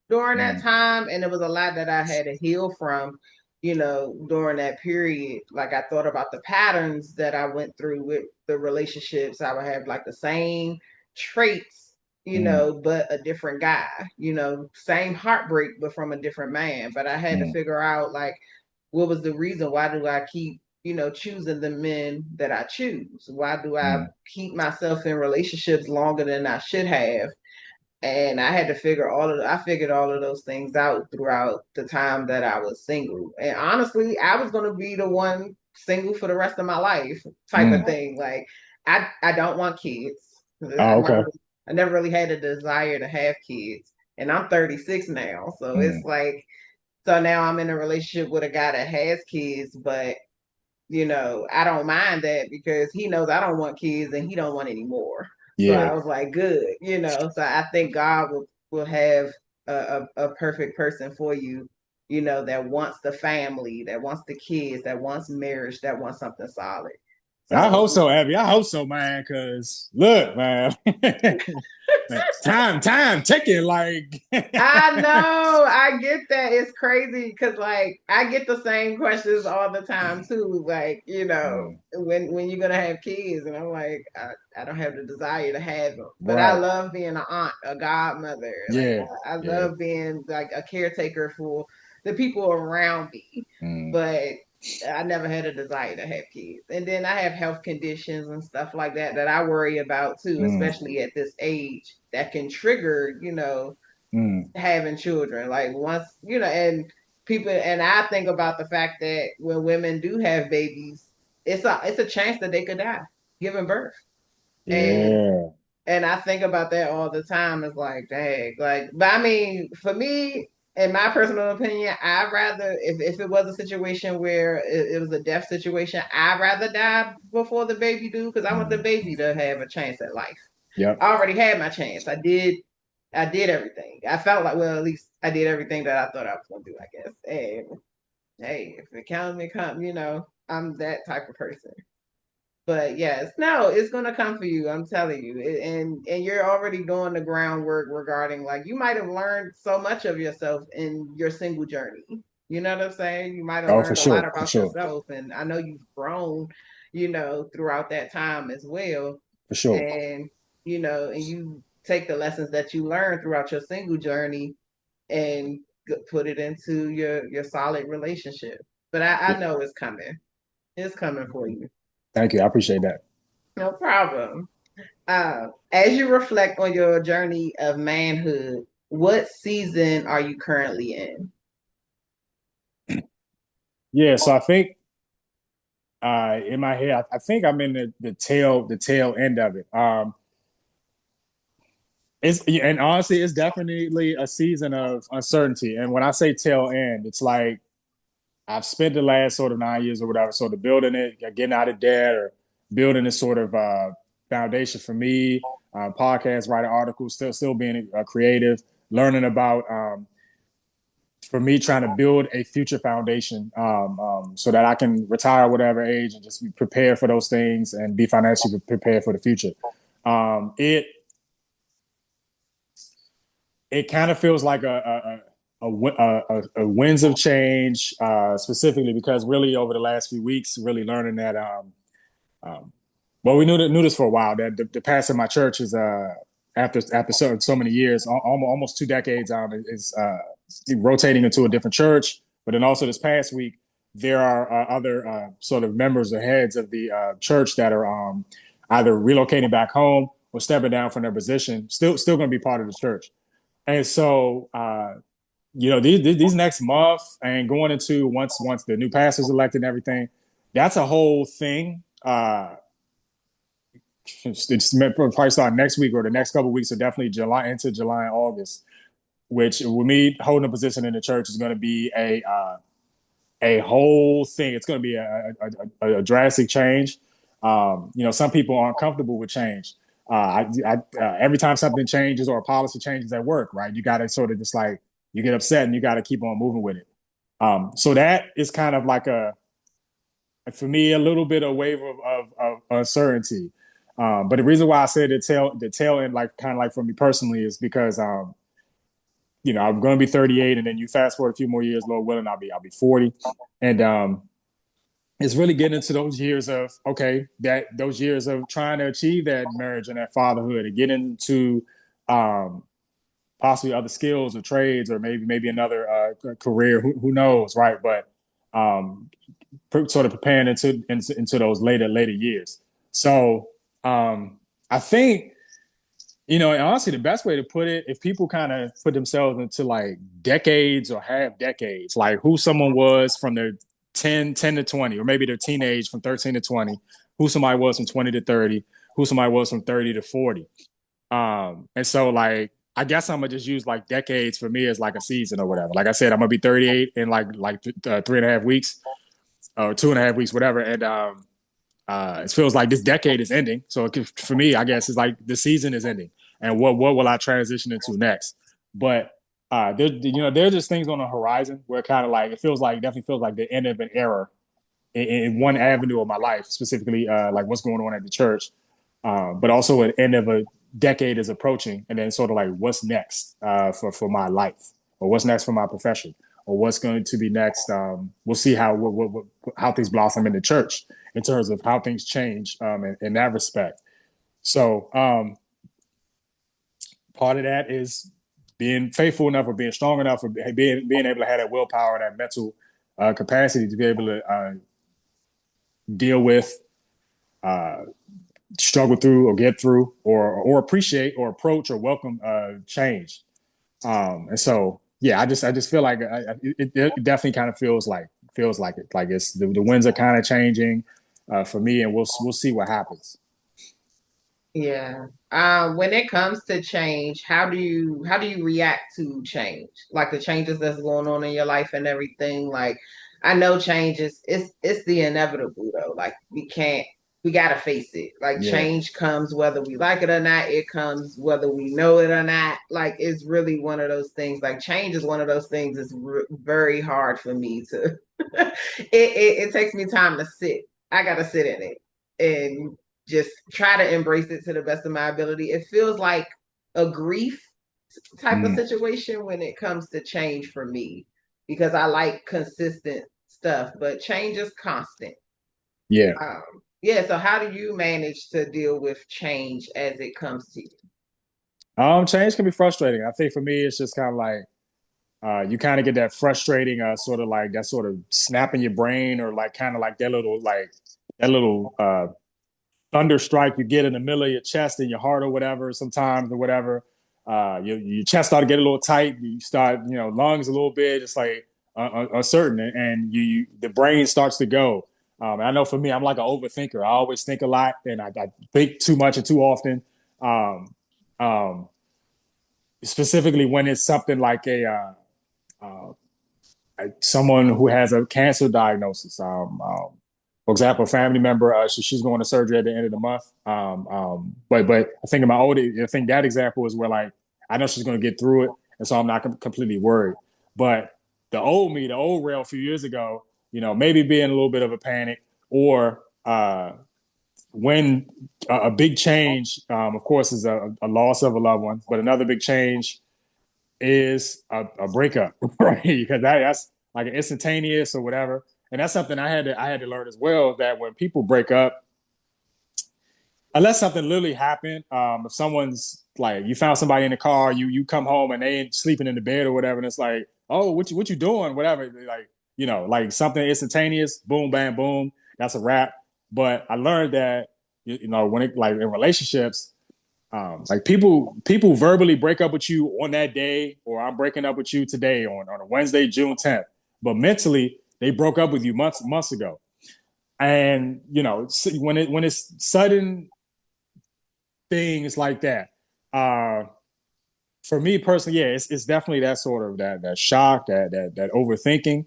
during that mm, time. And it was a lot that I had to heal from, during that period. Like I thought about the patterns that I went through with the relationships. I would have like the same traits, mm, but a different guy, same heartbreak, but from a different man. But I had to mm, figure out like what was the reason? Why do I keep choosing the men that I choose? Why do I mm, keep myself in relationships longer than I should have? And I had to I figured all of those things out throughout the time that I was single. And honestly, I was gonna be the one single for the rest of my life type of mm. thing. Like I don't want kids. Oh, okay. I never really had a desire to have kids. And I'm 36 now. So it's Mm, like so now I'm in a relationship with a guy that has kids, but I don't mind that because he knows I don't want kids and he don't want any more. So yeah. I was like, good. So I think God will have a perfect person for you, that wants the family, that wants the kids, that wants marriage, that wants something solid. I So hope so, Abby. I hope so, man. Cause look, man, time ticking. Like, I know, I get that. It's crazy because like I get the same questions all the time too. Like, mm, when you're gonna have kids, and I'm like, I don't have the desire to have them. But I right? love being an aunt, a godmother. Like Yeah, I yeah. love being like a caretaker for the people around me. Mm, But I never had a desire to have kids. And then I have health conditions and stuff like that that I worry about too, mm, especially at this age that can trigger, mm, having children. Like once, and people and I think about the fact that when women do have babies, it's a chance that they could die giving birth. And yeah. and I think about that all the time. It's like, dang, like, but I mean, for me, in my personal opinion, I'd rather if it was a situation where it was a death situation, I'd rather die before the baby do because I want the Mm, baby to have a chance at life. yep. I already had my chance. I did everything. I felt like, well, at least I did everything that I thought I was gonna do, I guess. And hey, if it counts, it comes. I'm that type of person. But yes, no, it's gonna come for you. I'm telling you, and you're already doing the groundwork regarding like you might have learned so much of yourself in your single journey. You know what I'm saying? You might have Oh, for learned a lot sure, for about sure, yourself, and I know you've grown, throughout that time as well. for sure. And and you take the lessons that you learned throughout your single journey and put it into your solid relationship. But I Yeah. know it's coming. It's coming for you. Thank you. I appreciate that. No problem. As you reflect on your journey of manhood, what season are you currently in? Yeah. So I think in my head, I think I'm in the tail end of it. It's and honestly, it's definitely a season of uncertainty. And when I say tail end, it's like I've spent the last sort of 9 years or whatever, sort of building it, getting out of debt, or building this sort of foundation for me. Podcast, writing articles, still being creative, learning about for me trying to build a future foundation so that I can retire at whatever age and just be prepared for those things and be financially prepared for the future. It kind of feels like a winds of change, specifically because really over the last few weeks, really learning that. Um, well, we knew this for a while that the pastor in my church is after so many years, almost 2 decades, is rotating into a different church. But then also this past week, there are other sort of members or heads of the church that are either relocating back home or stepping down from their position, still going to be part of the church. And so, these next month and going into once the new pastor's elected and everything, that's a whole thing. It's probably start next week or the next couple of weeks, so definitely July into July and August. Which with me holding a position in the church is going to be a whole thing. It's going to be a drastic change. Some people aren't comfortable with change. Every time something changes or a policy changes at work, right, you got to sort of just like you get upset and you got to keep on moving with it. So that is kind of like for me, a little bit of wave of uncertainty. But the reason why I said the tail end, like kind of like for me personally, is because I'm going to be 38, and then you fast forward a few more years, Lord willing, I'll be 40, and it's really getting into those years of those years of trying to achieve that marriage and that fatherhood, and get into um, possibly other skills or trades, or maybe another career. Who knows, right? But um, sort of preparing into those later years. So I think and honestly, the best way to put it, if people kind of put themselves into like decades or half decades, like who someone was from their 10 to 20, or maybe their teenage from 13 to 20, who somebody was from 20 to 30, who somebody was from 30 to 40. And so like, I guess I'm gonna just use like decades for me as like a season or whatever. Like I said, I'm gonna be 38 in like 3.5 weeks or 2.5 weeks, whatever. And it feels like this decade is ending. So for me, I guess it's like the season is ending, and what will I transition into next? But there's just things on the horizon where kind of like definitely feels like the end of an era in one avenue of my life, specifically like what's going on at the church, but also an end of a decade is approaching, and then sort of like what's next for my life, or what's next for my profession, or what's going to be next. We'll see how things blossom in the church in terms of how things change in that respect. So part of that is being faithful enough, or being strong enough, or being able to have that willpower, that mental capacity to be able to deal with, uh, struggle through, or get through, or appreciate, or approach, or welcome change. And so, yeah, I just feel like it definitely kind of feels like it. Like it's the winds are kind of changing for me, and we'll see what happens. Yeah. When it comes to change, how do you react to change? Like the changes that's going on in your life and everything. Like I know changes, it's the inevitable though. Like we gotta face it. Like Yeah. change comes whether we like it or not, it comes whether we know it or not. Like it's really one of those things. Like change is one of those things that's very hard for me to it takes me time to sit. I gotta sit in it and just try to embrace it to the best of my ability. It feels like a grief type of Mm. situation when it comes to change for me because I like consistent stuff, but change is constant. Yeah. Yeah, so how do you manage to deal with change as it comes to you? Change can be frustrating. I think for me, it's just kind of like you kind of get that frustrating sort of like that sort of snap in your brain, or like kind of like that little thunder strike you get in the middle of your chest and your heart, or whatever, sometimes, or whatever. Your chest start to get a little tight. You start, lungs a little bit. It's like uncertain, and the brain starts to go. I know for me, I'm like an overthinker. I always think a lot, and I think too much and too often. Um, um, Specifically when it's something like uh, someone who has a cancer diagnosis. For example, a family member, she's going to surgery at the end of the month. But I think I think that example is where like I know she's going to get through it, and so I'm not completely worried. But the old me, the old rail a few years ago, maybe being a little bit of a panic, or when a big change, of course, is a loss of a loved one, but another big change is a breakup, right? Because that's like an instantaneous or whatever, and that's something I had to learn as well. That when people break up, unless something literally happened, if someone's like you found somebody in the car, you come home and they ain't sleeping in the bed or whatever, and it's like, oh, what you doing, whatever, like like something instantaneous, boom, bam, boom, that's a wrap. But I learned that, when it like in relationships, like people verbally break up with you on that day, or I'm breaking up with you today on a Wednesday, June 10th. But mentally, they broke up with you months ago. And when it's sudden things like that, uh, for me personally, yeah, it's definitely that sort of that shock, that overthinking,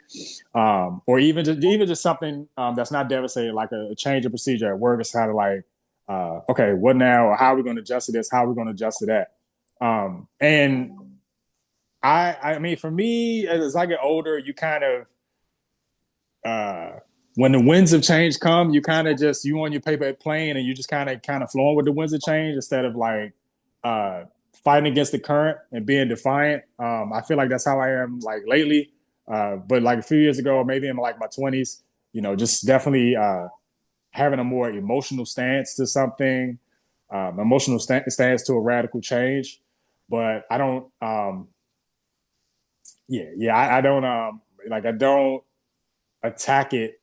or even just something that's not devastating, like a change of procedure at work. It's kind of like, okay, what now? Or how are we going to adjust to this? How are we going to adjust to that? And I mean, for me, as I get older, you kind of when the winds of change come, you kind of just you on your paper plane, and you just kind of flowing with the winds of change instead of like uh, fighting against the current and being defiant. I feel like that's how I am like lately. But like a few years ago, or maybe in like my 20s, just definitely having a more emotional stance to something, stance to a radical change. But I don't, yeah, I don't, I don't attack it.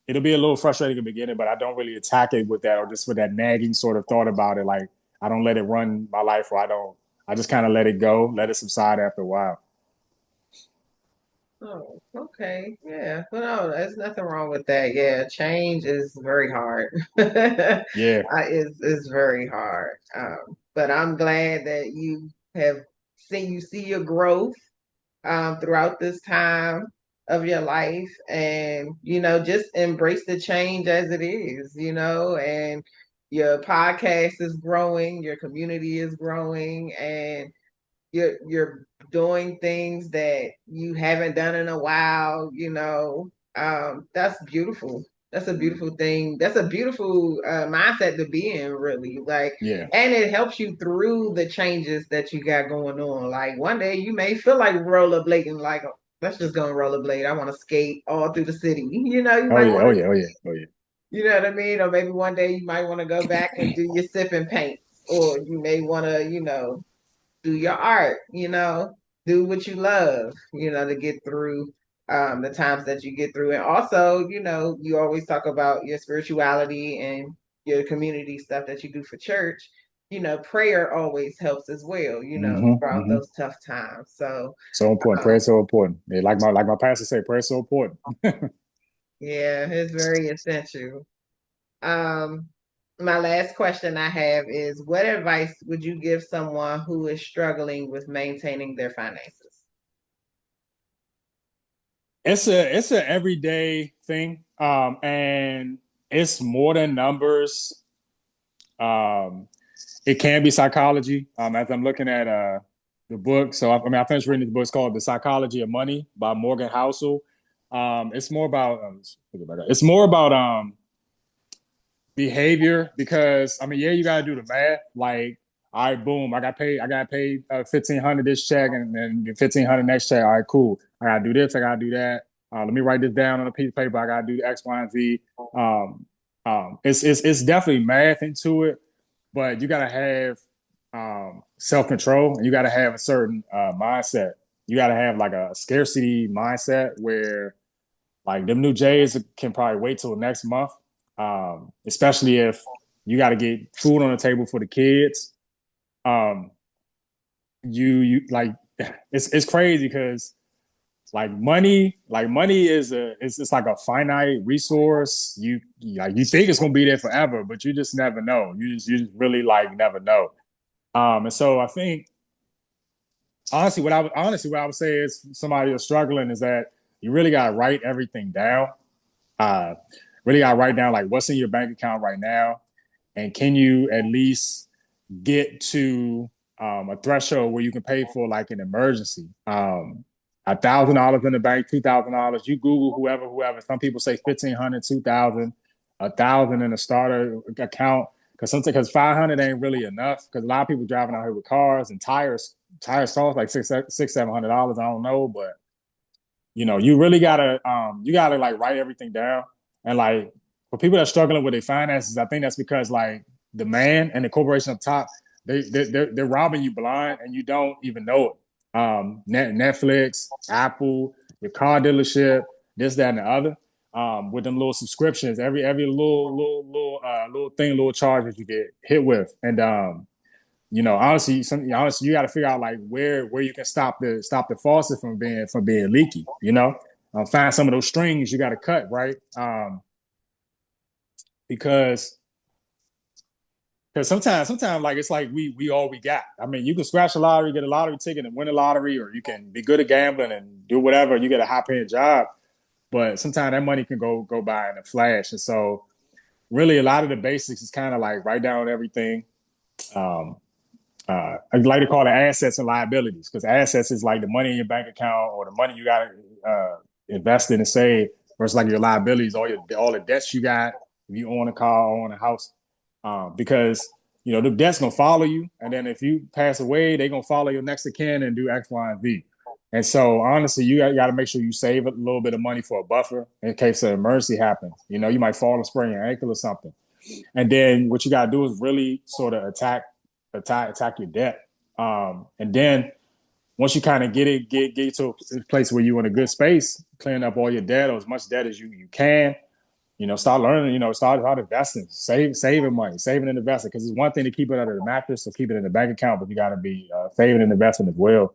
It'll be a little frustrating in the beginning, but I don't really attack it with that, or just with that nagging sort of thought about it. Like I don't let it run my life, or I just kind of let it go, let it subside after a while. Oh, okay. Yeah. Well, no, there's nothing wrong with that. Yeah, change is very hard. Yeah. It's very hard. But I'm glad that you have you see your growth throughout this time of your life, and just embrace the change as it is, and your podcast is growing, your community is growing, and you're doing things that you haven't done in a while, that's beautiful. That's a beautiful thing. That's a beautiful mindset to be in, really. Like, Yeah. and it helps you through the changes that you got going on. Like one day you may feel like rollerblading, like let's just go and rollerblade. I want to skate all through the city. You Oh might yeah. want Oh to, yeah. Oh yeah. Oh yeah. you know what I mean? Or maybe one day you might want to go back and do your sipping paints, or you may want to, do your art, do what you love, to get through the times that you get through. And also, you always talk about your spirituality and your community stuff that you do for church. Prayer always helps as well, Mm-hmm, throughout mm-hmm. those tough times. So, So important. Prayer um, is so important. Yeah, like my pastor say, prayer is so important. yeah, it's very essential. Um, my last question I have is, what advice would you give someone who is struggling with maintaining their finances? It's a everyday thing, and it's more than numbers. Um, it can be psychology. As I'm looking at the book, so I mean, I finished reading the book. It's called "The Psychology of Money" by Morgan Housel. It's more about behavior, because I mean, yeah, you gotta do the math. Like, all right, boom, I got paid 1,500 this check, and then 1,500 next check. All right, cool. I gotta do this. I gotta do that. Let me write this down on a piece of paper. I gotta do X, Y, and Z. Um, it's definitely math into it, but you gotta have self control, and you gotta have a certain mindset. You gotta have like a scarcity mindset where like them new Jays can probably wait till next month, especially if you got to get food on the table for the kids. Um, you like it's crazy because like money is it's like a finite resource. You think it's gonna be there forever, but you just never know. You just really like never know. And so I think honestly what I would say is somebody who's struggling is that you really gotta write everything down. Uh, really got to write down like what's in your bank account right now, and can you at least get to a threshold where you can pay for like an emergency. $1,000 in the bank, $2,000. You Google whoever. Some people say 1,500, 2,000, 1,000 in a starter account. Because 500 ain't really enough. Because a lot of people driving out here with cars and tires cost like $700. I don't know, but you really gotta like write everything down. And like for people that are struggling with their finances, I think that's because like the man and the corporation up top, they're robbing you blind and you don't even know it. Netflix, Apple, your car dealership, this, that, and the other. With them little subscriptions, every little thing, little charge that you get hit with, and honestly, you got to figure out like where you can stop the faucet from being leaky. Find some of those strings you got to cut, right? Because sometimes like it's like we all we got. I mean, you can scratch a lottery, get a lottery ticket, and win a lottery, or you can be good at gambling and do whatever. You get a high paying job, but sometimes that money can go by in a flash. And so, really, a lot of the basics is kind of like write down everything. Um, I like to call it assets and liabilities, because assets is like the money in your bank account or the money you got to invest in and save, versus like your liabilities, all the debts you got if you own a car or own a house, because the debt's gonna follow you, and then if you pass away, they're gonna follow your next of kin and do X, Y, and Z. And so honestly, you got to make sure you save a little bit of money for a buffer in case an emergency happens. You might fall and sprain your ankle or something. And then what you got to do is really sort of attack your debt. And then once you kind of get to a place where you're in a good space, clearing up all your debt or as much debt as you can, start learning, start investing, saving money, saving and investing. Because it's one thing to keep it under the mattress or keep it in the bank account, but you got to be saving and investing as well.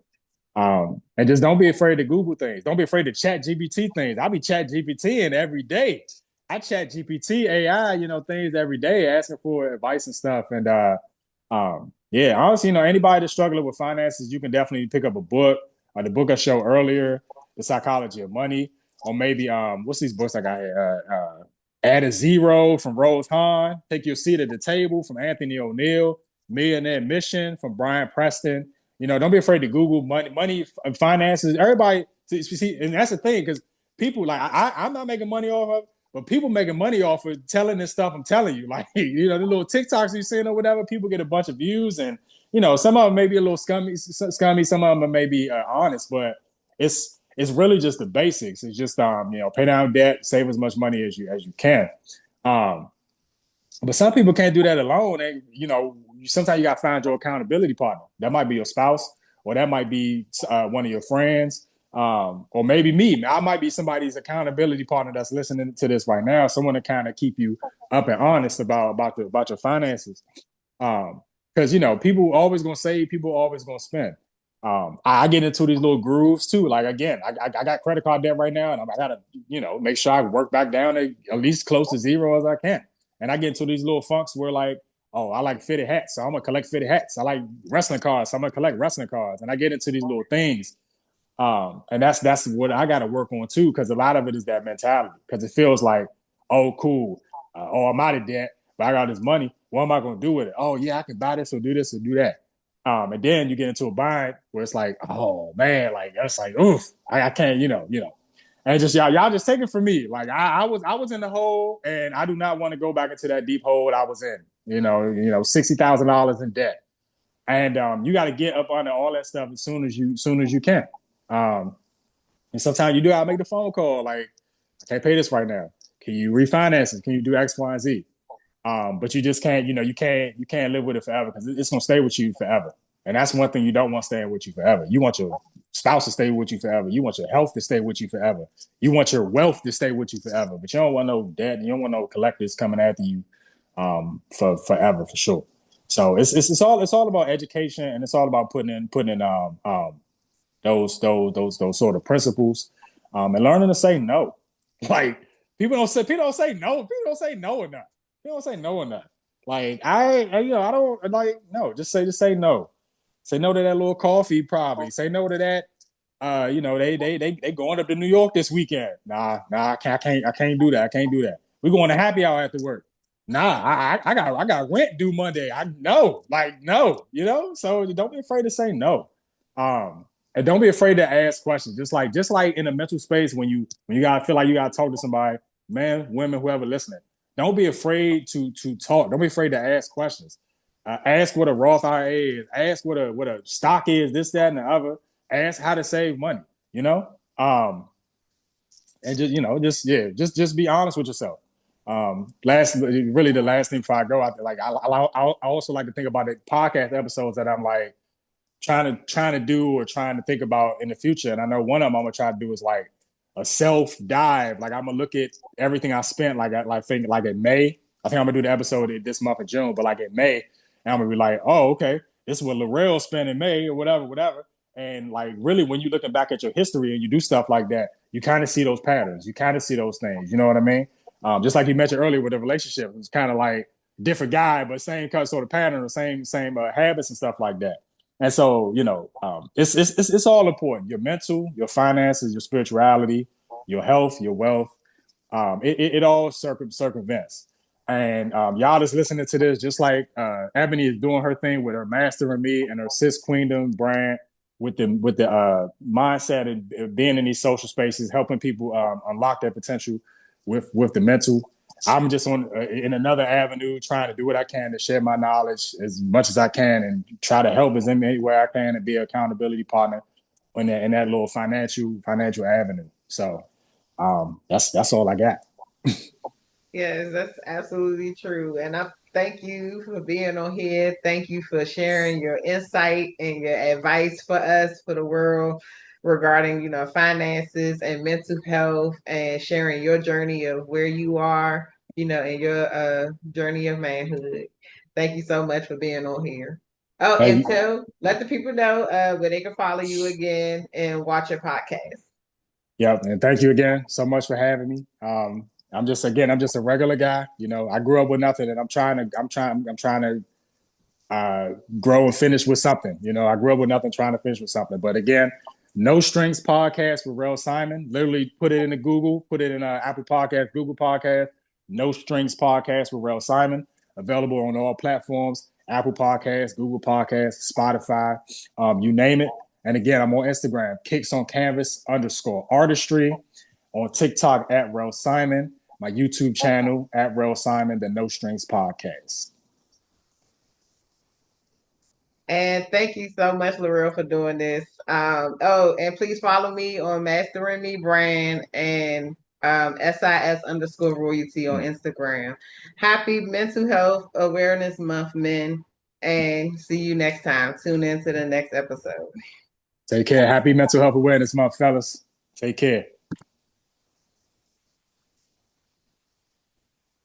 And just don't be afraid to Google things. Don't be afraid to chat GPT things. I be chat GPTing every day. I chat GPT AI, things every day, asking for advice and stuff. And yeah, honestly, anybody that's struggling with finances, you can definitely pick up a book. The book I showed earlier, The Psychology of Money, or maybe what's these books I got here? Add a Zero from Rose Hahn, Take Your Seat at the Table from Anthony O'Neill, Millionaire Mission from Brian Preston. Don't be afraid to Google money, finances. Everybody, see, and that's the thing, because people like I'm not making money off of, but people making money off of telling this stuff I'm telling you. Like, the little TikToks you seeing or whatever, people get a bunch of views, and some of them may be a little scummy. Some of them may be honest, but it's really just the basics. It's just pay down debt, save as much money as you can. Um, but some people can't do that alone. And, sometimes you got to find your accountability partner. That might be your spouse, or that might be one of your friends, or maybe me. I might be somebody's accountability partner that's listening to this right now. Someone to kind of keep you up and honest about your finances. Because people always gonna save, people always gonna spend. I get into these little grooves too. Like, again, I got credit card debt right now, and I gotta make sure I work back down to at least close to zero as I can. And I get into these little funks where, like, oh, I like fitted hats, so I'm gonna collect fitted hats. I like wrestling cards, so I'm gonna collect wrestling cards. And I get into these little things, and that's what I got to work on too, because a lot of it is that mentality. Because it feels like, oh, cool, oh, I'm out of debt, but I got this money. What am I gonna do with it? Oh, yeah, I can buy this or do this or do that. And then you get into a bind where it's like, oh man, like that's like, oof, I can't, and just y'all just take it from me. Like I was in the hole, and I do not want to go back into that deep hole I was in. $60,000 in debt, and you got to get up under all that stuff as soon as you can. Um, and sometimes you do gotta make the phone call. Like, I can't pay this right now. Can you refinance it? Can you do X, Y, and Z? But you just can't, you can't live with it forever, because it's gonna stay with you forever. And that's one thing you don't want staying with you forever. You want your spouse to stay with you forever. You want your health to stay with you forever. You want your wealth to stay with you forever. But you don't want no debt, and you don't want no collectors coming after you for forever, for sure. So it's all about education, and it's all about putting in those sort of principles, and learning to say no. Like, people don't say no. People don't say no enough. People don't say no enough. Like, I don't like no. Just say no. Say no to that little coffee, probably. Say no to that. They going up to New York this weekend. Nah, I can't do that. I can't do that. We're going to happy hour after work. Nah, I got rent due Monday. I know, like, no, So don't be afraid to say no. And don't be afraid to ask questions. Just like in a mental space, when you gotta feel like you gotta talk to somebody, man, women, whoever listening. Don't be afraid to talk. Don't be afraid to ask questions. Ask what a Roth IRA is. Ask what a stock is. This, that, and the other. Ask how to save money. You know, and just be honest with yourself. The last thing before I go out there, like I also like to think about the podcast episodes that I'm like trying to do or trying to think about in the future. And I know one of them I'm gonna try to do is like a self dive. Like I'm gonna look at everything I spent. Like in May. I think I'm gonna do the episode this month of June, but like in May, and I'm gonna be like, oh, okay, this is what Laurel spent in May or whatever, whatever. And like really, when you're looking back at your history and you do stuff like that, you kind of see those patterns. You kind of see those things. You know what I mean? Just like you mentioned earlier with the relationship, it's kind of like different guy, but same kind of sort of pattern, or same habits and stuff like that. And so, it's all important. Your mental, your finances, your spirituality, your health, your wealth. It all circumvents. And y'all just listening to this, just like Ebony is doing her thing with her Master and Me and her Sis Queendom brand, with the mindset of being in these social spaces, helping people unlock their potential with the mental. I'm just on in another avenue, trying to do what I can to share my knowledge as much as I can, and try to help as any way I can, and be an accountability partner in that little financial avenue. So that's all I got. Yes, that's absolutely true. And I thank you for being on here. Thank you for sharing your insight and your advice for us, for the world, regarding, finances and mental health, and sharing your journey of where you are, in your journey of manhood. Thank you so much for being on here. Oh, and Thank you. let the people know where they can follow you again and watch your podcast. Yep, and thank you again so much for having me. I'm just a regular guy. I grew up with nothing, and I'm trying to grow and finish with something. I grew up with nothing, trying to finish with something. But again, No Strings Podcast with Laurel Simon. Literally put it into Google, put it in Apple Podcast, Google Podcast. No Strings Podcast with Laurel Simon. Available on all platforms: Apple Podcasts, Google Podcasts, Spotify, you name it. And again, I'm on Instagram, kicks on canvas _artistry, on TikTok at Rel Simon, my YouTube channel at Rel Simon, the No Strings Podcast. And thank you so much, Laurel, for doing this. And please follow me on Mastering Me Brand and SIS_royalty on Instagram. Happy Mental Health Awareness Month, men. And see you next time. Tune in to the next episode. Take care. Happy Mental Health Awareness Month, fellas. Take care.